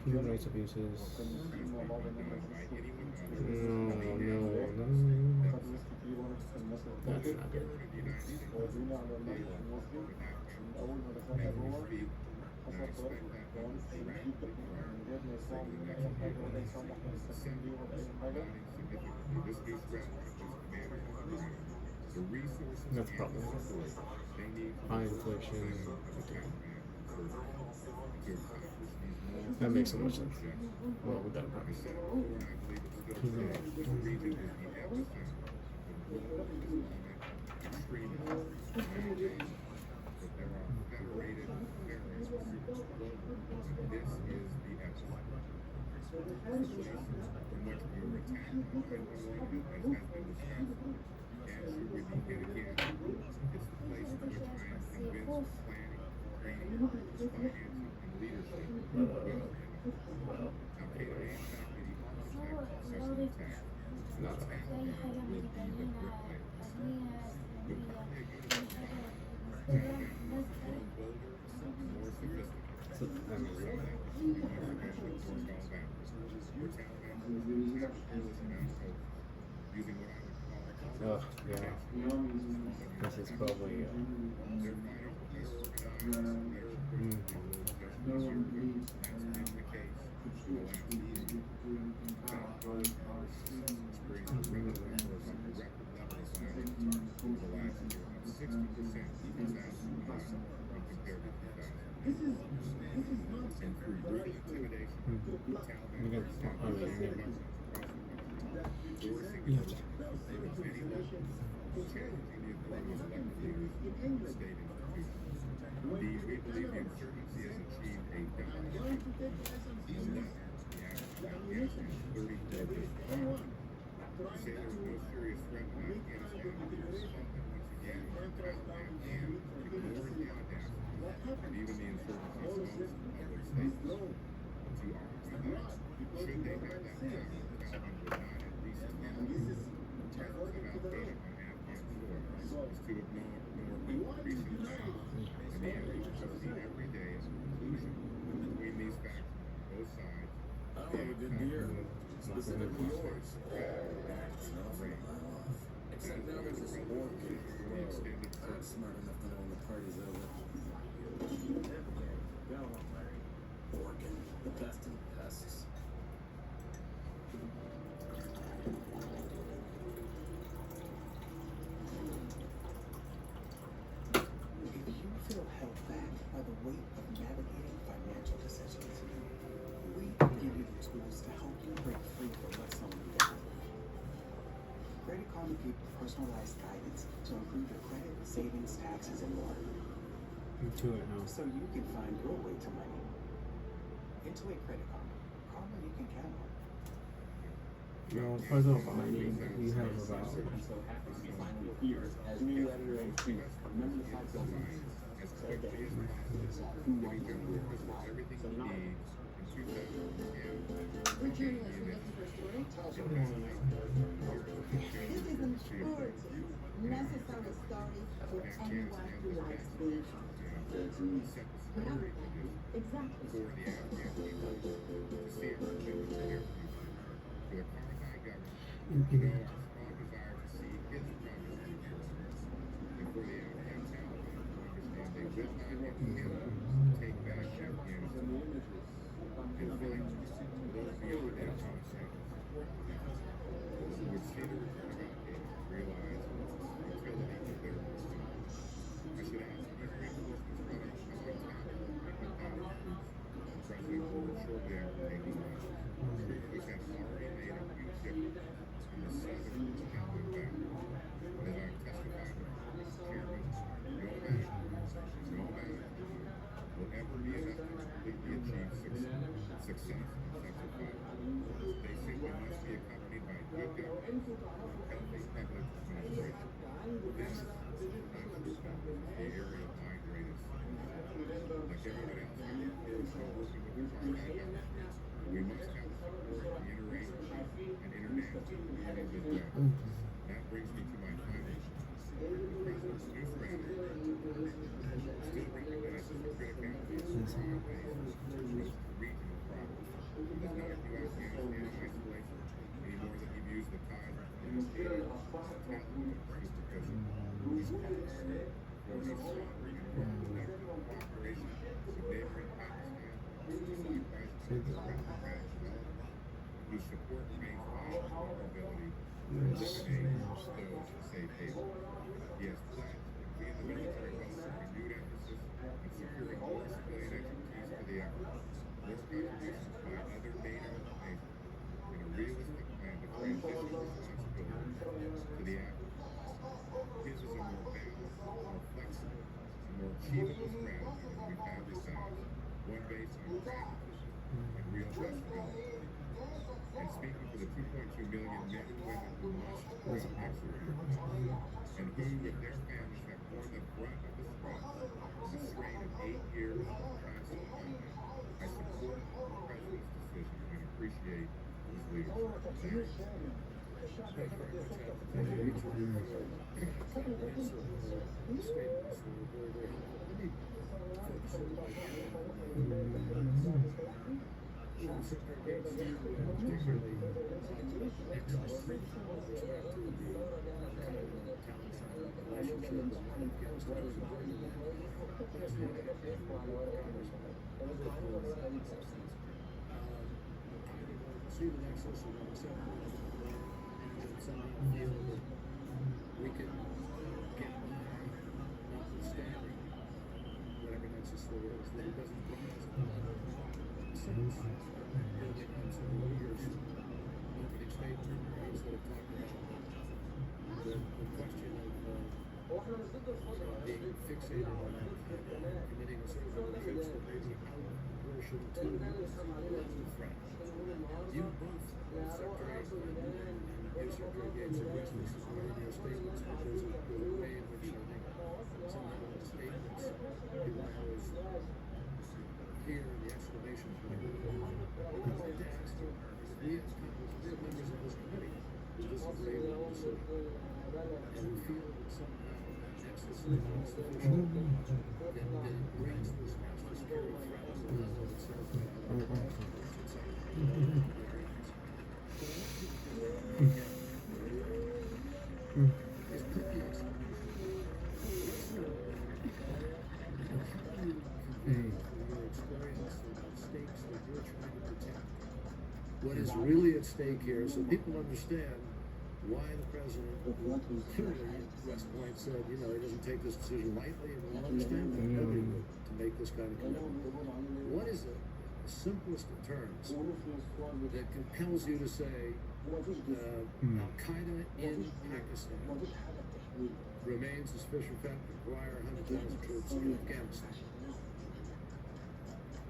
human rights abuses. No. That's not good. That's the problem. High inflation. That makes so much sense. Well, we got a problem. Oh, yeah. This is probably smart enough to know when the party's over. Oregon, the best in pests. If you feel held back by the weight of navigating financial decisions, we give you the tools to help you break free from what's holding you down. Credit Karma gives personalized guidance to improve your credit, savings, taxes, and more. So you can find your way to money. Intuit Credit Karma. Karma you can count on. No, President Biden, we have about Final year as new editor-in-chief. Remember the 5 governments. Who won the war? So now, We're journalists looking for story. This is an authoritative, necessary story for anyone who likes being exactly. Whatever ways to address regional problems. He does not view Afghanistan in isolation any more than he views the ties between Al-Qaeda and Taliban as superficial. He's called for a sovereign and more productive cooperation with neighboring Pakistan alongside President democratic development, whose support remains vital to our ability to eliminate those in safe haven. He has pledged, and we in the military welcome renewed emphasis on securing more civilian expertise to the effort, more contributions by other NATO nations, and a realistic plan to transition responsibilities to the Afghans. His is a more balanced, more flexible, and more achievable strategy than we've had in the past, one based on pragmatism and real possibility. And speaking for the 2.2 million men and women who lost their lives and who, with their families, have borne the brunt of the strain of 8 years of constant combat, I support the President's decision and appreciate his leadership. See the nexus of the somehow feel that we can get by, notwithstanding whatever nexus there is, that it doesn't bring us since building on some leaders opening statement instead of talking about the question of being fixated on committing a certain number of troops that may be out of proportion to the threat. You both, Secretary and Secretary Gates, addressed this as part of your statements, but there's a way in which I think somehow the statements people always hear the exclamation point. I'd like to ask you, we as members of this committee disagree with the decision, and we feel that somehow that nexus is not sufficient, that it brings this national security threat to the level of itself. What is really at stake here, so people understand why the president, clearly, West Point said, he doesn't take this decision lightly, and we'll understand that nobody would to make this kind of commitment. What is it, the simplest of terms, that compels you to say Al-Qaeda in Pakistan remains a sufficient threat to require 100,000 troops in Afghanistan?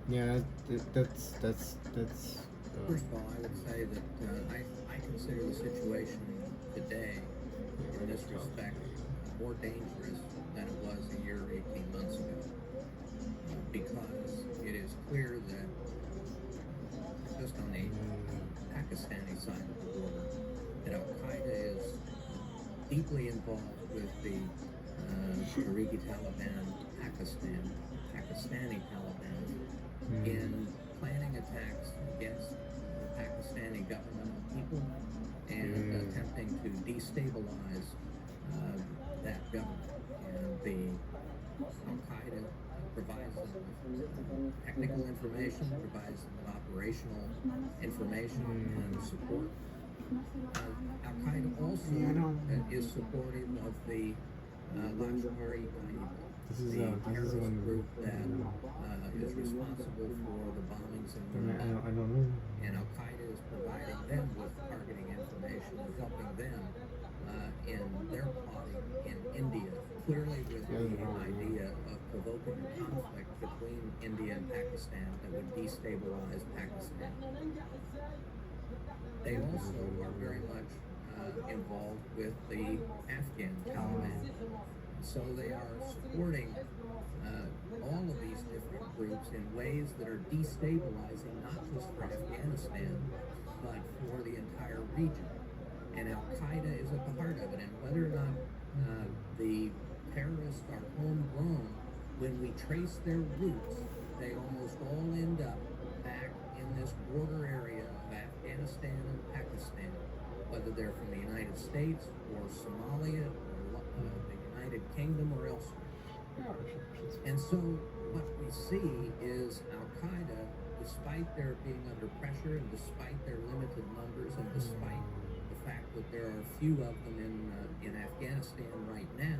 Yeah, that's First of all, I would say that I consider the situation today, in this respect, more dangerous than it was a year or 18 months ago, because it is clear that just on the Pakistani side of the border, that Al-Qaeda is deeply involved with the Tariqi Taliban, Pakistani Taliban, in planning attacks against the Pakistani government and people, and attempting to destabilize that government. And the Al-Qaeda provides them with technical information, provides them with operational information and support. Al-Qaeda also is supportive of the Lashkar-e-Taiba, the terrorist group that is responsible for the bombings in I don't know. And Al-Qaeda is providing them with targeting information and helping them in their plotting in India, clearly with the idea of provoking a conflict between India and Pakistan that would destabilize Pakistan. They also are very much involved with the Afghan Taliban. So they are supporting all of these different groups in ways that are destabilizing not just for Afghanistan, but for the entire region. And Al-Qaeda is at the heart of it. And whether or not the terrorists are homegrown, when we trace their roots, they almost all end up back in this border area of Afghanistan and Pakistan, whether they're from the United States or Somalia or the United Kingdom or elsewhere. And so what we see is Al-Qaeda, despite their being under pressure and despite their limited numbers and despite the fact that there are few of them in Afghanistan right now,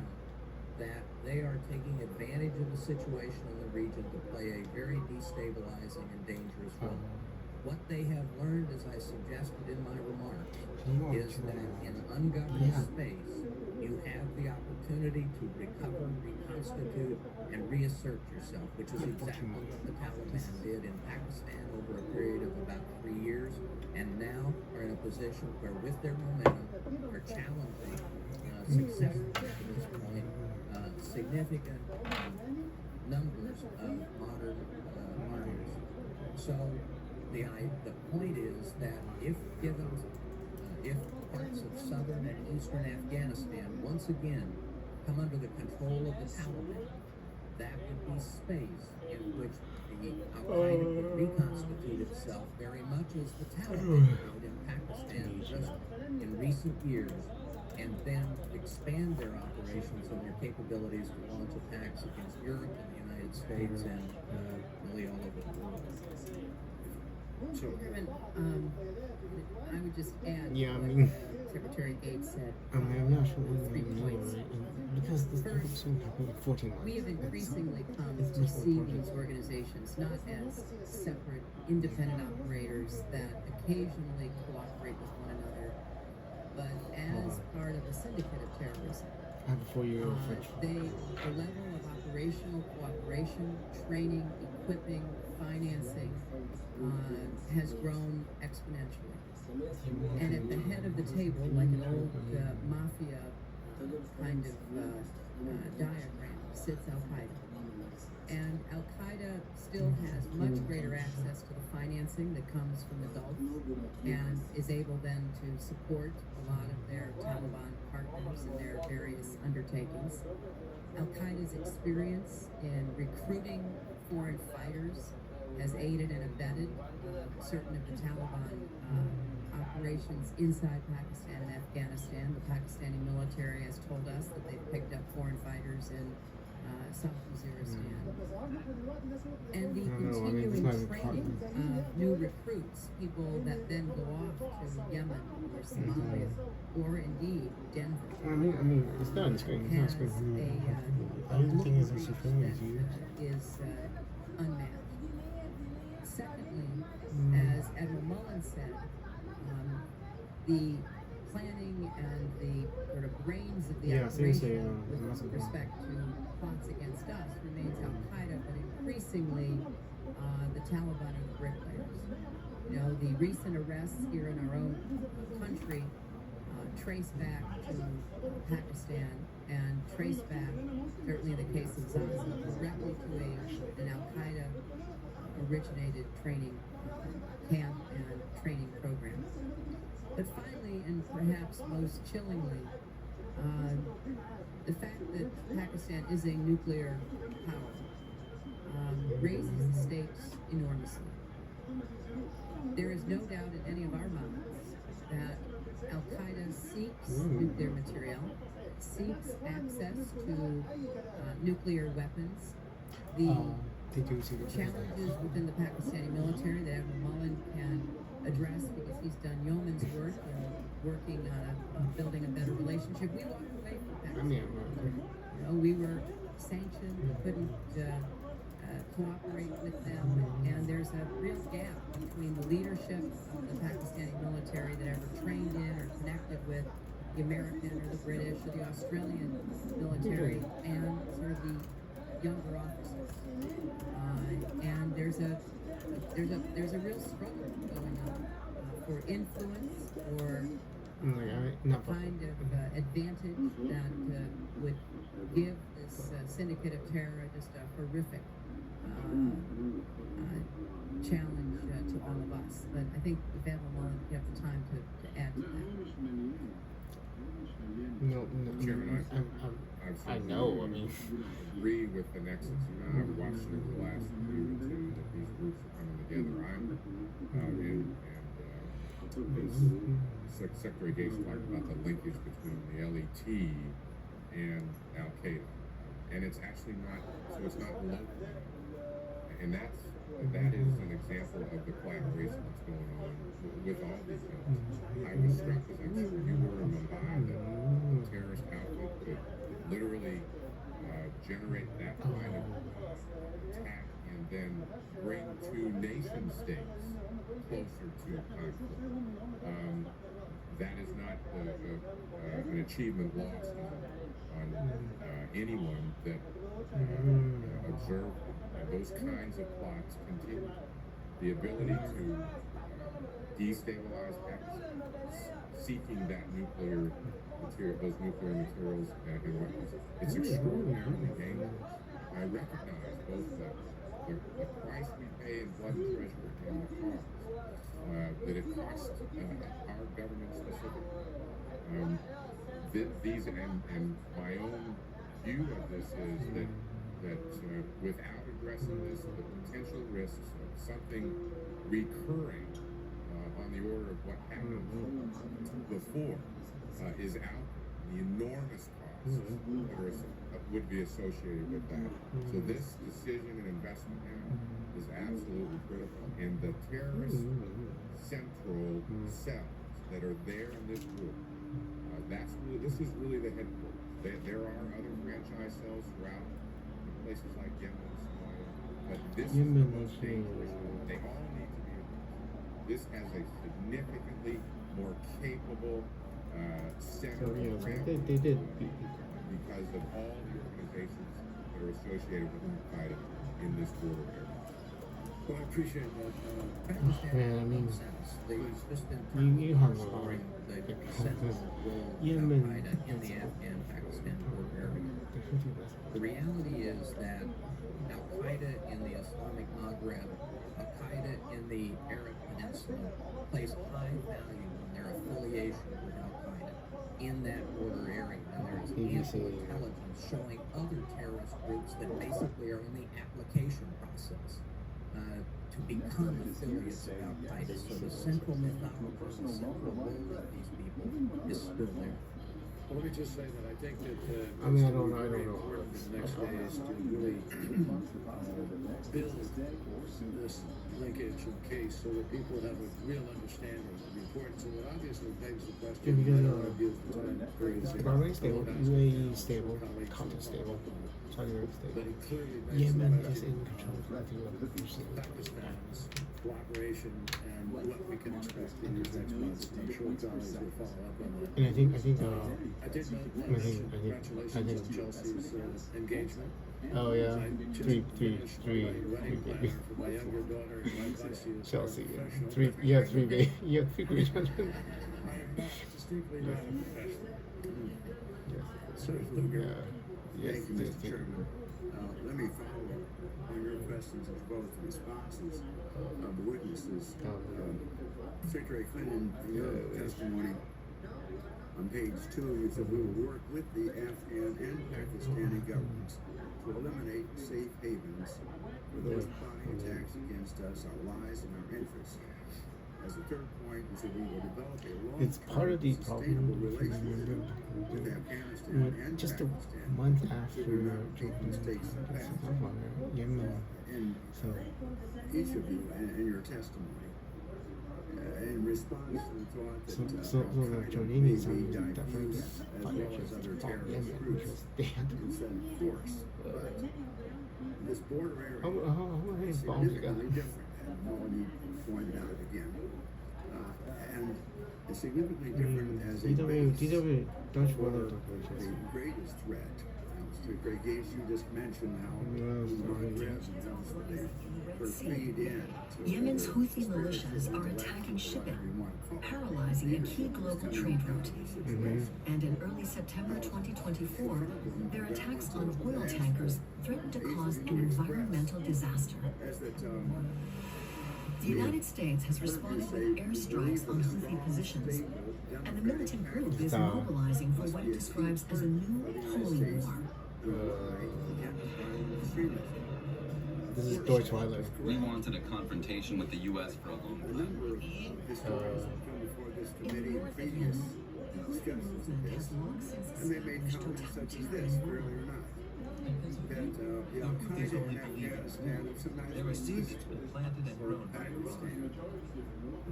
that they are taking advantage of the situation in the region to play a very destabilizing and dangerous role. What they have learned, as I suggested in my remarks, is that in ungoverned space, you have the opportunity to recover, reconstitute, and reassert yourself, which is exactly what the Taliban did in Pakistan over a period of about 3 years, and now are in a position where, with their momentum, are challenging successfully to this point significant numbers of modern armies. So the point is that if given, if parts of southern and eastern Afghanistan once again come under the control of the Taliban, that would be space in which the Al-Qaeda would reconstitute itself very much as the Taliban did in Pakistan just in recent years, and then expand their operations and their capabilities to launch attacks against Europe and the United States and really all over the world. So, Chairman, I would just add Yeah, I what mean- Secretary Gates said. I'm not sure when 3 points. because this First, soon happened 14 months. We have increasingly come to see these organizations not as separate, independent operators that occasionally cooperate with one another, but as part of a syndicate of terrorism. I have a 4-year French. The level of operational cooperation, training, equipping, financing has grown exponentially. And at the head of the table, like an old mafia kind of diagram, sits Al-Qaeda. And Al-Qaeda still has much greater access to the financing that comes from the Gulf and is able then to support a lot of their Taliban partners in their various undertakings. Al-Qaeda's experience in recruiting foreign fighters has aided and abetted certain of the Taliban operations inside Pakistan and Afghanistan. The Pakistani military has told us that they've picked up foreign fighters in South Waziristan. And the continuing training of new recruits, people that then go off to Yemen or Somalia or indeed Denver, I mean, it's not on the screen. It's not on the has screen. a I didn't think it was reach a screen with you. that is unmatched. Secondly, as Admiral Mullen said, the planning and the sort of brains of the Yeah, seriously, operation it must have with been. respect to plots against us remains Al-Qaeda, but increasingly the Taliban are the bricklayers. You know, the recent arrests here in our own country trace back to Pakistan and trace back, certainly in the case of Zazi, directly to an Al-Qaeda originated training camp and training program. But finally, and perhaps most chillingly, the fact that Pakistan is a nuclear power raises the stakes enormously. There is no doubt in any of our minds that Al-Qaeda seeks nuclear material, seeks access to nuclear weapons. The challenges within the Pakistani military that Admiral Mullen can address because he's done yeoman's work and working on building a better relationship. We walked away from Pakistan. You know, we were sanctioned, we couldn't cooperate with them, and there's a real gap between the leadership of the Pakistani military that ever trained in or connected with the American or the British or the Australian military and sort of the younger officers. And there's a real struggle going on for influence or kind of advantage that would give this syndicate of terror just a horrific challenge to all of us. But I think if Admiral Mullen, you have the time to add to that. No, Chairman, I I know. I mean, agree with the nexus. I've watched over the last year or two that these groups are coming together. Secretary Gates talked about the linkage between the LET and Al Qaeda, and it's actually not. So it's not local, and that is an example of the collaboration that's going on with all these things. I was struck, as I'm sure you were in Mumbai, that the terrorist outfit could literally generate that kind of attack and then bring two nation states closer to conflict. That is not an achievement lost on anyone that observed those kinds of plots continue. The ability to destabilize Pakistan, seeking that nuclear material, those nuclear materials and weapons, it's extraordinarily dangerous. I recognize both the price we pay in blood and treasure and the cost that it costs our government specifically. These and my own view of this is that without addressing this, the potential risks of something recurring on the order of what happened before is out. The enormous costs that would be associated with that. So this decision and investment now is absolutely critical. And the terrorist central cells that are there in this group, this is really the headquarters. There are other franchise cells throughout places like Yemen and Somalia, but this is the most dangerous one. They all need to be addressed. This has a significantly more capable center of gravity they did because of all the organizations that are associated with Al-Qaeda in this border area. Well, I appreciate that. Man, I mean, you hung along. The central role of Yemen. Al-Qaeda in the Afghan-Pakistan border area. The reality is that Al-Qaeda in the Islamic Maghreb, Al-Qaeda in the Arab Peninsula place high value on their affiliation with Al-Qaeda in that border area. And there is ample intelligence showing other terrorist groups that basically are in the application process to become affiliates of Al-Qaeda. So the central mythology, the central role of these people is still there. Well, let me just say that I think that I mean, I don't know. the next day is to really build this linkage and case so that people have a real understanding of the importance of it. Obviously, it begs the question. Yeah, because, I don't want to use the time periods here. Bahrain stable, I UAE would ask stable, colleagues to Qatar stable, follow up on it. Saudi Arabia But stable. it clearly begs Yemen the is question in control of Pakistan's cooperation and what we can expect in these next months. I'm sure colleagues will follow up on that. And I think I did note congratulations on Chelsea's engagement. oh yeah, I just three finished my wedding planner babies. for my younger daughter, and my advice to you is Chelsea, professional. three, you have three grandchildren. I am not, distinctly not a professional. Senator Lugar, Yes, thank you, Mr. Chairman. Let me follow up on your questions as well as the responses of the witnesses. Secretary Clinton, in your testimony on page 2, you said we will work with the Afghan and Pakistani governments to eliminate safe havens for those plotting attacks against us, our lives, and our interests. As a third point, you said we will develop a it's part of the long-term problem. sustainable If you relationship remember, with Afghanistan and just a Pakistan. month after should we not make Jordan mistakes in the past. Yemen. And So each of you in your testimony, in response to the thought that so the Al-Qaeda Jordanians may be are definitely diffused as well as other terrorist Yemen groups because they had in sudden force. But this border area how many is bombs you got? significantly different, and Mullen pointed out again. And it's significantly different as a base DW Dutch for weather the greatest threat. Secretary Gates, you just mentioned how Maghrebs and those that they sort of feed in to Yemen's the Houthi conspiracy militias are collective, attacking shipping, whatever you want to call it. paralyzing a key global trade route. Situation. And in early September 2024, their attacks on oil tankers threatened to cause an environmental disaster. As that, The United States has responded with airstrikes on Houthi positions, And the militant group is mobilizing for what it describes as a new holy war. This is Deutsche Welle. We wanted a confrontation with the U.S. for a long A time. number of historians have come before this In the committee in north of previous Yemen, the Houthi discussions of movement this, has long since and they made established comments such as this, totalitarian fairly or rule. not, that the Al-Qaeda in Afghanistan have sometimes There were seeds used planted and for grown. Pakistan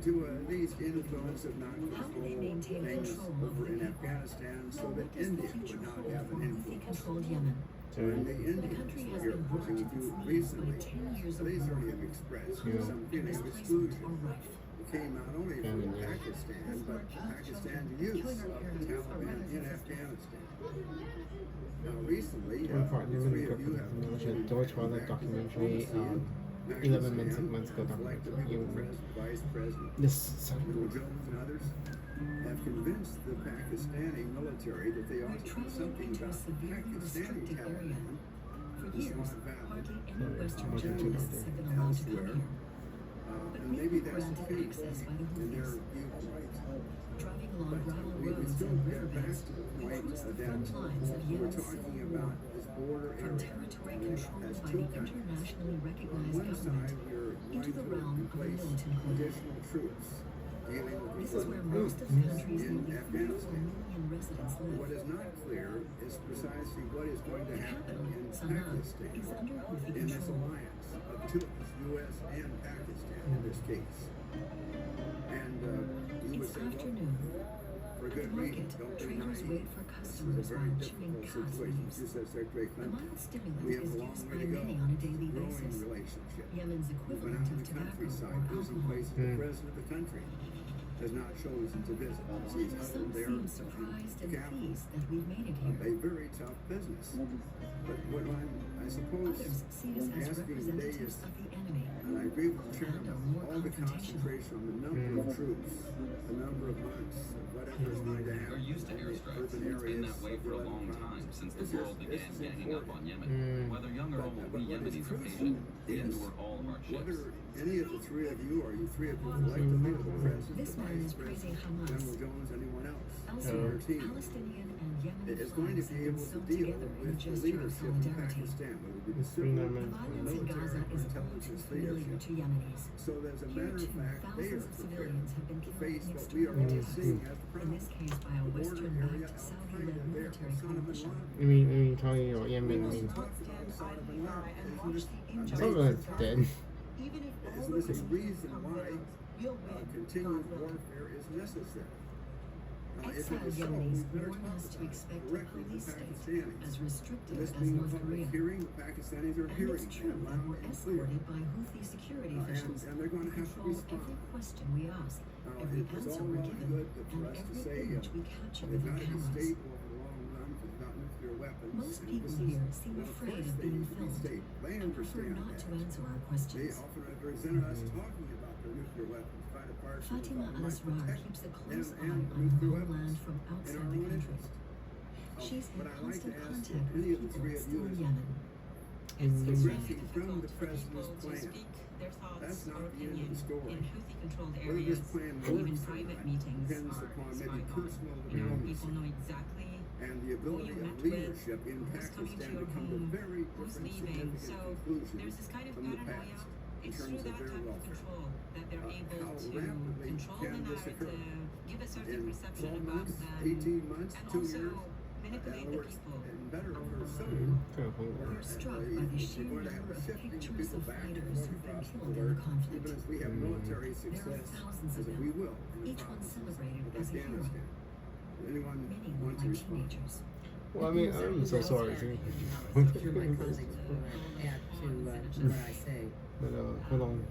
to at least influence, if not How will they control, maintain things control over over the in people? Afghanistan so What that does the India future would not hold have for an influence. Houthi-controlled Yemen? When the The Indians country were has here been brought pushing to through its knees by recently, 10 years of they war. already have expressed Yeah. some And feeling of displacement exclusion. are rife. It came not only from Pakistan, but Pakistan's use of the Taliban in Afghanistan. Now, recently, One part, the you're three gonna of you have watch a Deutsche Welle documentary, 11 months ago documentary. Vice President This Admiral Jones and others have convinced the Pakistani military that they ought to do Traveling something into a about severely Pakistani restricted area. Taliban For in years, Swat Valley. hardly any Western Much journalists have been allowed to come elsewhere. here. And maybe that's the Granted case access by the in their Houthis. viewpoint. Driving along But gravel we would roads still and get back riverbeds, to the we point cross the that front lines of we're Yemen's talking civil about war. this border From area territory that controlled has by two the countries. internationally On recognized one government side, we're into going the to realm of a place militant group. additional troops dealing with This the is where flood most of the country's in nearly 34 Afghanistan. million residents What live. is not clear is precisely what is going to The happen capital, in Sana'a, Pakistan is under Houthi in this control. alliance of two, U.S. and Pakistan in this case. And you would It's say, well, afternoon. for At good the reason, market, don't be traders naive. wait for This is a customers very while chewing difficult cast situation. leaves. She says, Secretary The Clinton, mild stimulant we have is a long used way by to go. many on a daily Growing basis. relationship. Yemen's We've been equivalent out in of the tobacco countryside, or visiting alcohol. places the president of the country has not chosen to visit. He's Some hustled there seem in surprised the and capital. pleased that we've made it here. A very tough business. But what I suppose Others see us as asking today representatives is, of the enemy. and I agree with the chairman, And are more all the confrontational. concentration on the number of troops, the number of months, whatever is going to happen. We're used to in the airstrikes. urban It's been that areas way of for a the long Western time, province. since the This world is began ganging up important. on Yemen. Whether young or old, we But what is Yemenis are crucial patient. We is endure all hardships. whether any of the three of you, or you three of you collectively, or the president, This the man vice is praising president, Hamas. General Jones, anyone else, Elsewhere, your team, Palestinian and Yemeni is going to flags be have been able to sewn deal together in a with the gesture of leadership in solidarity. Pakistan, whether it be the It's civil, been The violence in military, Gaza or is all too intelligence familiar leadership. to Yemenis. So there's a Here matter of too, fact, they are thousands of prepared civilians have been to killed face in what we are extreme already attacks. seeing as the In problem. this case, by a The border area, Western-backed, Saudi-led Al-Qaeda there, military Osama bin coalition. Laden. talking about Yemen, I mean, Talk about Osama bin Laden. Isn't this some of it's dead. Isn't this a reason why continued warfare is necessary? If it Exiled is so, Yemenis we better warn talk us to about it expect a directly to police state Pakistanis. as restrictive This as being a North public Korea. hearing, the Pakistanis are And hearing it's true it that loud we're and clear. escorted by Houthi security officials And they're going to who have to control respond. every question we ask, Now, every it was answer all we're well and given, good for and us to every say image we capture they've with got our to be cameras. stable over the long run because without nuclear weapons. Most and people this is- here seem well, of afraid course of they being need to be filmed. stable. They Prefer understand not to that. answer our They questions. often represent us talking about their nuclear weapons, try to partially Fatima might al-Asrar protect keeps a them close eye and on nuclear her weapons homeland from in outside our the own country. interest. She's in But I'd like to constant ask contact any with of the people three of still you in is Yemen. progressing from the president's plan. That's not the end of the story. Houthi-controlled Whether areas, this plan and even works or private not meetings depends are upon spied maybe on. personal You know, diplomacy people know exactly and the ability you of met with, leadership in who's coming to Pakistan your to come to home, very who's different leaving. significant So conclusions there's this kind of from the paranoia. past in It's terms through of that their type of welfare. control that they're able How to rapidly control the can this occur? narrative, give a certain In perception 12 about months, them, 18 months, and 2 also years? manipulate In the other words, people. and better occur soon. We're struck by the sheer We're going to have number a of shifting of pictures people of back and fighters forth who've been across the killed in border, the conflict. even as we have military There are success, thousands as of we them, will in the each one provinces celebrated of as a hero. Afghanistan. Anyone Many want were to like respond? teenagers. Well, I mean, I'm so sorry too. I'm sure my colleagues will add to what I say. But hold on.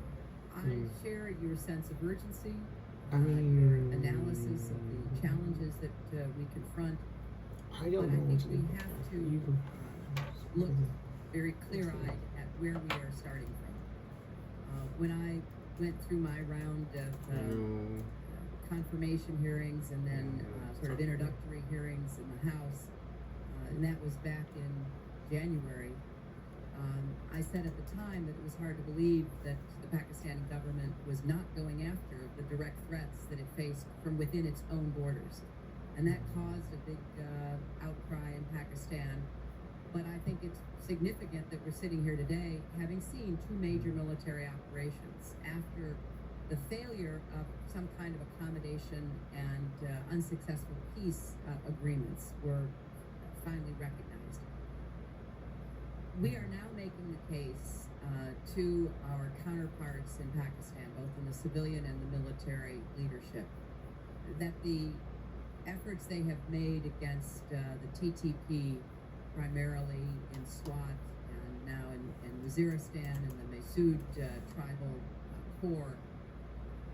I share your sense of urgency, I your mean, analysis of the challenges that we confront. I But don't I know what think we have to look very clear-eyed at where we are starting from. When I went through my round of confirmation hearings and then sort of introductory hearings in the House, and that was back in January, I said at the time that it was hard to believe that the Pakistani government was not going after the direct threats that it faced from within its own borders. And that caused a big outcry in Pakistan. But I think it's significant that we're sitting here today having seen two major military operations after the failure of some kind of accommodation and unsuccessful peace agreements were finally recognized. We are now making the case to our counterparts in Pakistan, both in the civilian and the military leadership, that the efforts they have made against the TTP, primarily in Swat and now in Waziristan and the Massoud tribal core,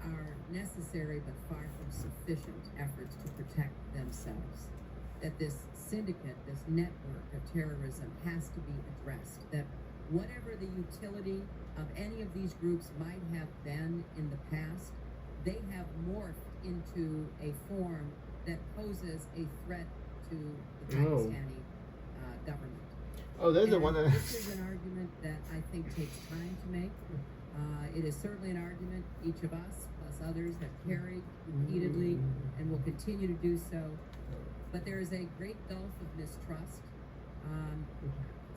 are necessary but far from sufficient efforts to protect themselves. That this syndicate, this network of terrorism has to be addressed. That whatever the utility of any of these groups might have been in the past, they have morphed into a form that poses a threat to the Pakistani government. Oh, there's the one that... This is an argument that I think takes time to make. It is certainly an argument each of us, plus others, have carried repeatedly and will continue to do so. But there is a great gulf of mistrust.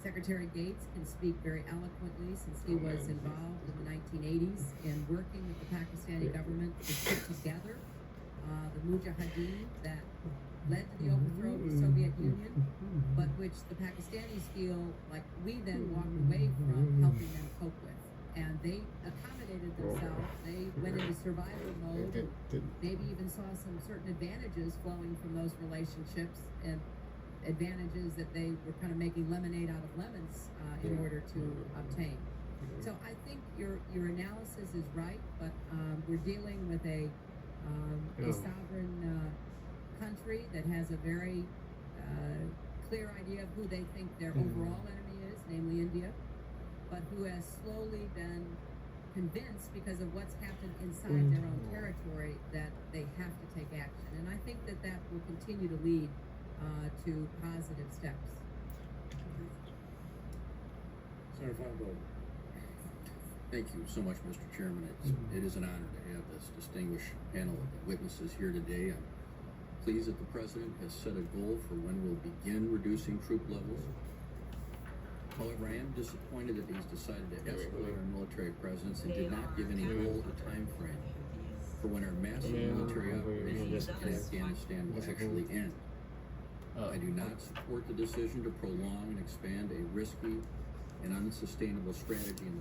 Secretary Gates can speak very eloquently, since he was involved in the 1980s in working with the Pakistani government to put together the Mujahideen that led to the overthrow of the Soviet Union, but which the Pakistanis feel like we then walked away from helping them cope with. And they accommodated themselves. They went into survival mode. Maybe even saw some certain advantages flowing from those relationships, and advantages that they were kind of making lemonade out of lemons in order to obtain. So I think your analysis is right, but we're dealing with a sovereign country that has a very clear idea of who they think their overall enemy is, namely India, but who has slowly been convinced, because of what's happened inside their own territory, that they have to take action. And I think that that will continue to lead to positive steps. Senator Feingold. Thank you so much, Mr. Chairman. It is an honor to have this distinguished panel of witnesses here today. I'm pleased that the President has set a goal for when we'll begin reducing troop levels. However, I am disappointed that he's decided to escalate our military presence and did not give any goal or time frame for when our massive military operations in Afghanistan will actually end. I do not support the decision to prolong and expand a risky and unsustainable strategy in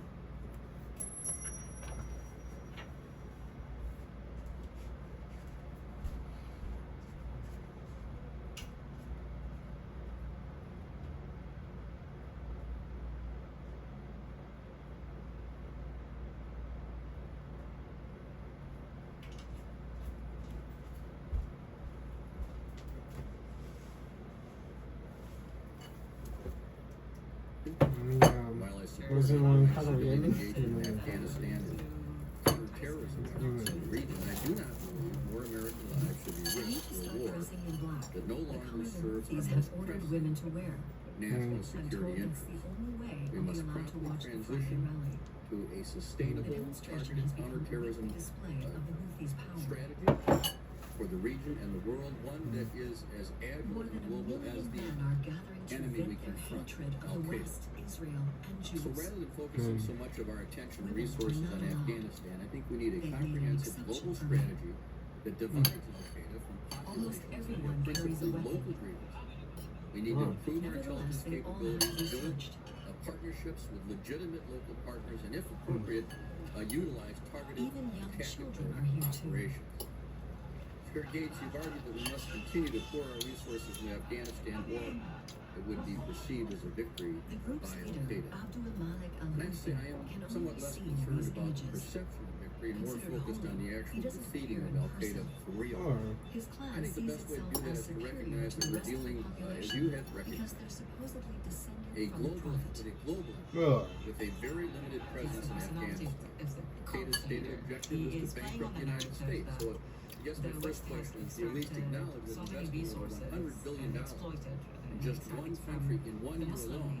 while I support engagement in Afghanistan and counter-terrorism efforts in the region, I do not believe more American lives should be risked for a war that no longer serves our most pressing national security interests. We must promptly transition to a sustainable, targeted counter-terrorism strategy for the region and the world, one that is as agile and global as the enemy we confront, Al-Qaeda. So rather than focusing so much of our attention and resources on Afghanistan, I think we need a comprehensive global strategy that divides Al-Qaeda from population and principally local groups. We need to improve our intelligence capabilities, build partnerships with legitimate local partners, and if appropriate, utilize targeted tactical operations. Secretary Gates, you've argued that we must continue to pour our resources in Afghanistan, or it would be perceived as a victory by Al-Qaeda. And I'd say I am somewhat less concerned about the perception of victory and more focused on the actual defeating of Al-Qaeda for real. I think the best way to do that is to recognize that we're dealing, as you have recognized, with a very limited presence in Afghanistan. Al-Qaeda's stated objective is to bankrupt the United States. So I guess my first question is to at least acknowledge that investment of $100 billion in just one country in 1 year alone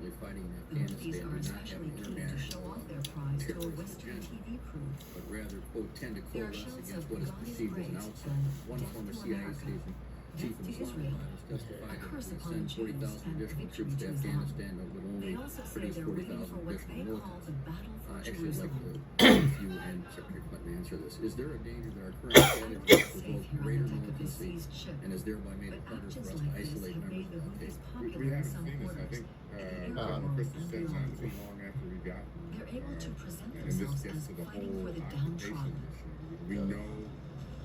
currently fighting in The Houthis Afghanistan are do not have especially an keen to international show off their pride to a terrorist Western agenda, TV crew. but rather, quote, tend to There are coalesce shouts against of what is God is perceived as an great outsider. and One death former to CIA America, station chief death in to Israel, Islamabad has testified a that curse they upon send the 40,000 Jews and additional victory troops to to Islam. Afghanistan, but would only They also say produce they're ready 40,000 for what additional they military. call the battle for Actually, I'd like Jerusalem. to if you and Secretary Clinton answer this. Is there a danger that our current strategy will Safe provoke here on greater the deck of this militancy seized ship. and has thereby made But it harder actions for us to like this isolate have members made the of Al Houthis Qaeda? popular We in haven't some seen this. I quarters. think Crystal said not too long after we got, They're able to present and this themselves gets as to the fighting whole for the occupation downtrodden. issue. We know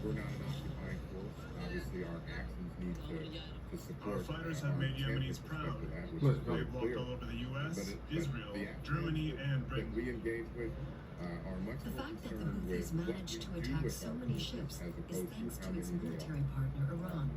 we're not an occupying force. Obviously, our actions need to support. Our fighters have made Yemenis proud. They've walked all over the U.S., Israel, Germany, and Britain. That we engage with are much The more fact that the concerned with Houthis what managed to we do attack with so our many people ships as is opposed thanks how to its many they military are. partner, Iran.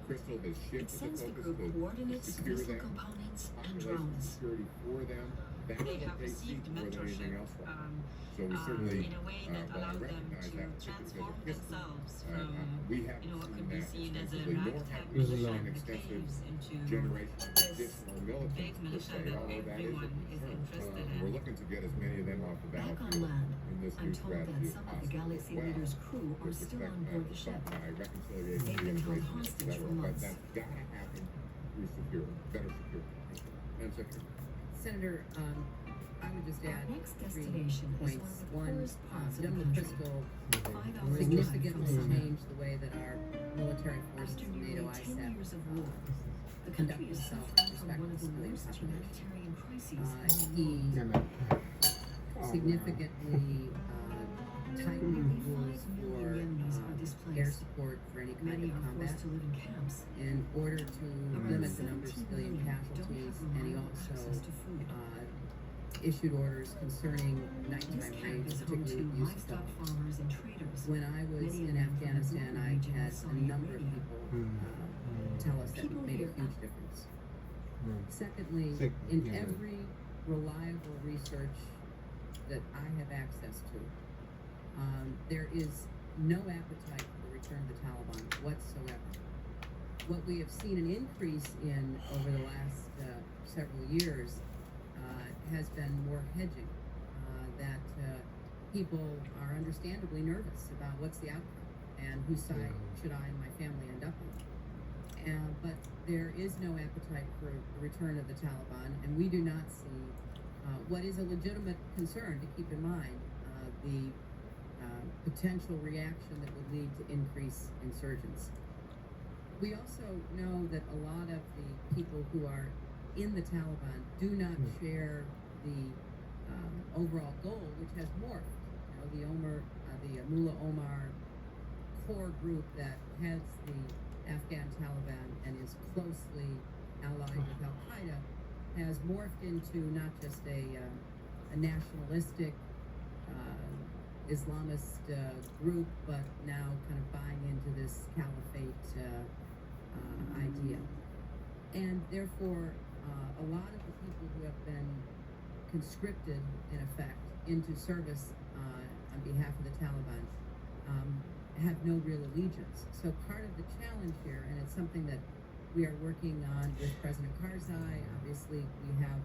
Crystal has It shifted sends the focus group to coordinates, secure missile them, components, and population drones. security for them. That's They what have they seek received more than anything mentorship else from them. So we certainly, in a way that while I allowed them recognize to that particular transform history, themselves from we haven't what seen could be that seen as a extensively, nor ragtag have we militia seen in the extensive caves into generation of this additional big militants per militia se, that although that is a everyone is concern. interested We're in. looking to get as many of them off the Back on battlefield land, in this I'm new told strategy that as some of the possible as Galaxy well. Leader's crew are With still respect on board the to ship. by reconciliation, They've been held reintegration, hostage etc. for But months. that's got to happen through security, better security. Madam Secretary. Senator, I would just Our add next 3 destination is points. one of the One, poorest parts of the General country. Crystal 5 hours significantly drive from changed the way that our military forces After in nearly NATO 10 ISAF years of war, the conduct country is themselves suffering with from respect one to of the civilian worst population. humanitarian crises He Oh, significantly tightened Nearly rules 5 for million Yemenis are air displaced. support for any kind Many of are combat forced to live in camps. in order to Around limit the number of 17 civilian million casualties, don't have and he reliable also access to food. issued orders concerning This nighttime camp raids, is home particularly to use of livestock dogs. farmers and traders. When I was Many of in them from the Afghanistan, border I region of had a Saudi number of Arabia. people tell us that People it made a here- huge difference. Secondly, Sick, in yeah. every reliable research that I have access to, there is no appetite for the return of the Taliban whatsoever. What we have seen an increase in over the last several years has been more hedging, that people are understandably nervous about what's the outcome and whose side should I and my family end up on. But there is no appetite for the return of the Taliban, and we do not see what is a legitimate concern to keep in mind, the potential reaction that would lead to increased insurgents. We also know that a lot of the people who are in the Taliban do not share the overall goal, which has morphed. You know, the Mullah Omar core group that heads the Afghan Taliban and is closely allied with Al Qaeda has morphed into not just a nationalistic Islamist group, but now kind of buying into this caliphate idea. And therefore, a lot of the people who have been conscripted, in effect, into service on behalf of the Taliban have no real allegiance. So part of the challenge here, and it's something that we are working on with President Karzai. Obviously, we have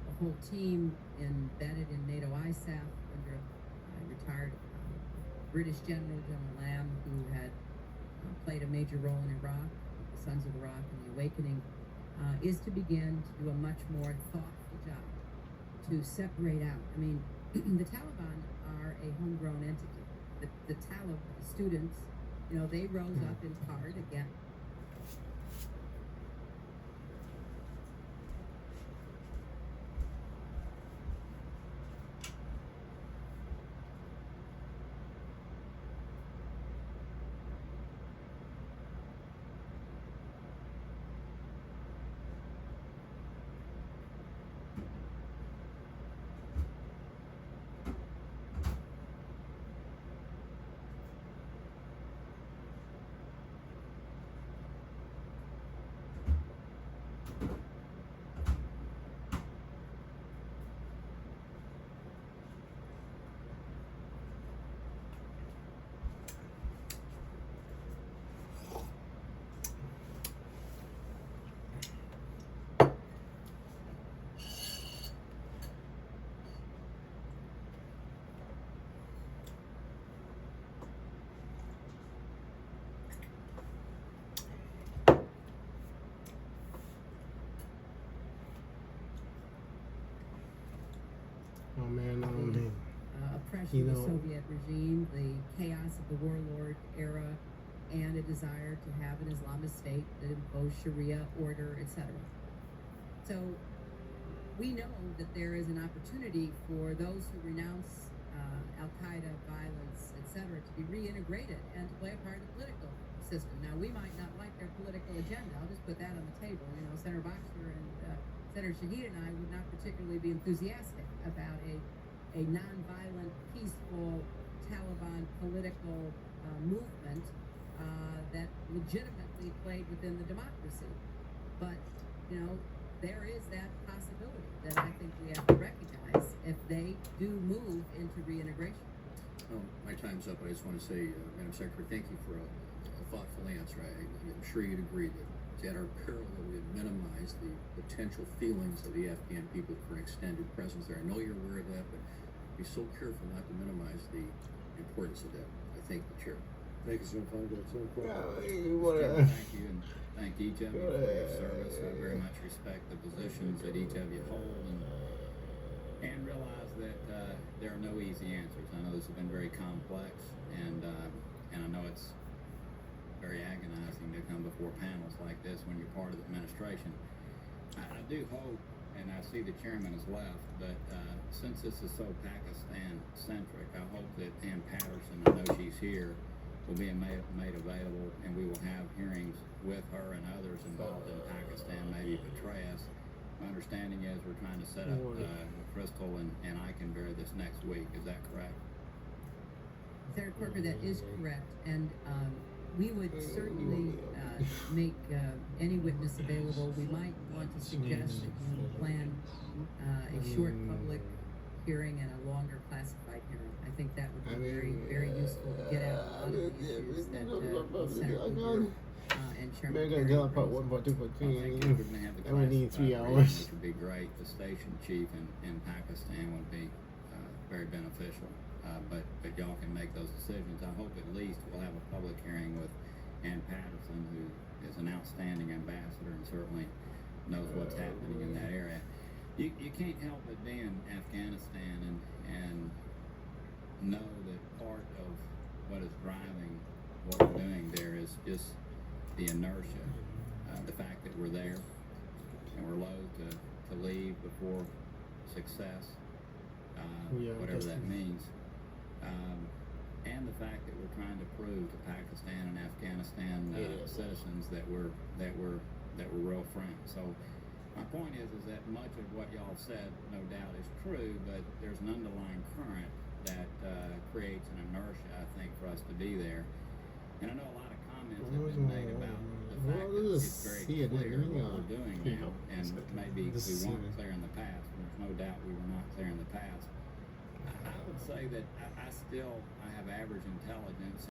a whole team embedded in NATO ISAF under a retired British General Lamb, who had played a major role in Iraq, the Sons of Iraq and the Awakening, is to begin to do a much more thoughtful job to separate out. I mean, the Taliban are a homegrown entity. The students, you know, they rose up in part again. Oh man, Oppression you of know, the Soviet regime, the chaos of the warlord era, and a desire to have an Islamist state that imposed Sharia order, etc. So we know that there is an opportunity for those who renounce Al-Qaeda, violence, etc., to be reintegrated and to play a part in the political system. Now, we might not like their political agenda. I'll just put that on the table. You know, Senator Boxer and Senator Shahid and I would not particularly be enthusiastic about a nonviolent, peaceful Taliban political movement that legitimately played within the democracy. But, you know, there is that possibility that I think we have to recognize if they do move into reintegration. Well, my time's up. I just want to say, Madam Secretary, thank you for a thoughtful answer. I'm sure you'd agree that it's at our peril that we would minimize the potential feelings of the Afghan people for an extended presence there. I know you're aware of that, but be so careful not to minimize the importance of that. I thank the chair. Thank you, Senator Feingold. Senator Quinn. Thank you, and thank each of you for your service. I very much respect the positions that each of you hold, and realize that there are no easy answers. I know this has been very complex, and I know it's very agonizing to come before panels like this when you're part of the administration. I do hope, and I see the chairman has left, but since this is so Pakistan-centric, I hope that Ann Patterson, I know she's here, will be made available, and we will have hearings with her and others involved in Pakistan, maybe Petraeus. My understanding is we're trying to set up Crystal and Eikenberry this next week. Is that correct? Senator Corker, that is correct, and we would certainly make any witness available. We might want to suggest that you plan a short public hearing and a longer classified hearing. I think that would be very, very useful to get out a lot of the issues that Senator Hoover and Chairman Kerry raised. I think if we're going to have the classified hearing, which would be great. The station chief in Pakistan would be very beneficial. But y'all can make those decisions. I hope at least we'll have a public hearing with Ann Patterson, who is an outstanding ambassador and certainly knows what's happening in that area. You can't help but be in Afghanistan and know that part of what is driving what we're doing there is just the inertia, the fact that we're there and we're loath to leave before success, whatever that means. And the fact that we're trying to prove to Pakistan and Afghanistan citizens that we're real friends. So my point is that much of what y'all said, no doubt, is true, but there's an underlying current that creates an inertia, I think, for us to be there. And I know a lot of comments have been made about the fact that it's very clear what we're doing now, and maybe we weren't clear in the past. And there's no doubt we were not clear in the past. I would say that I have average intelligence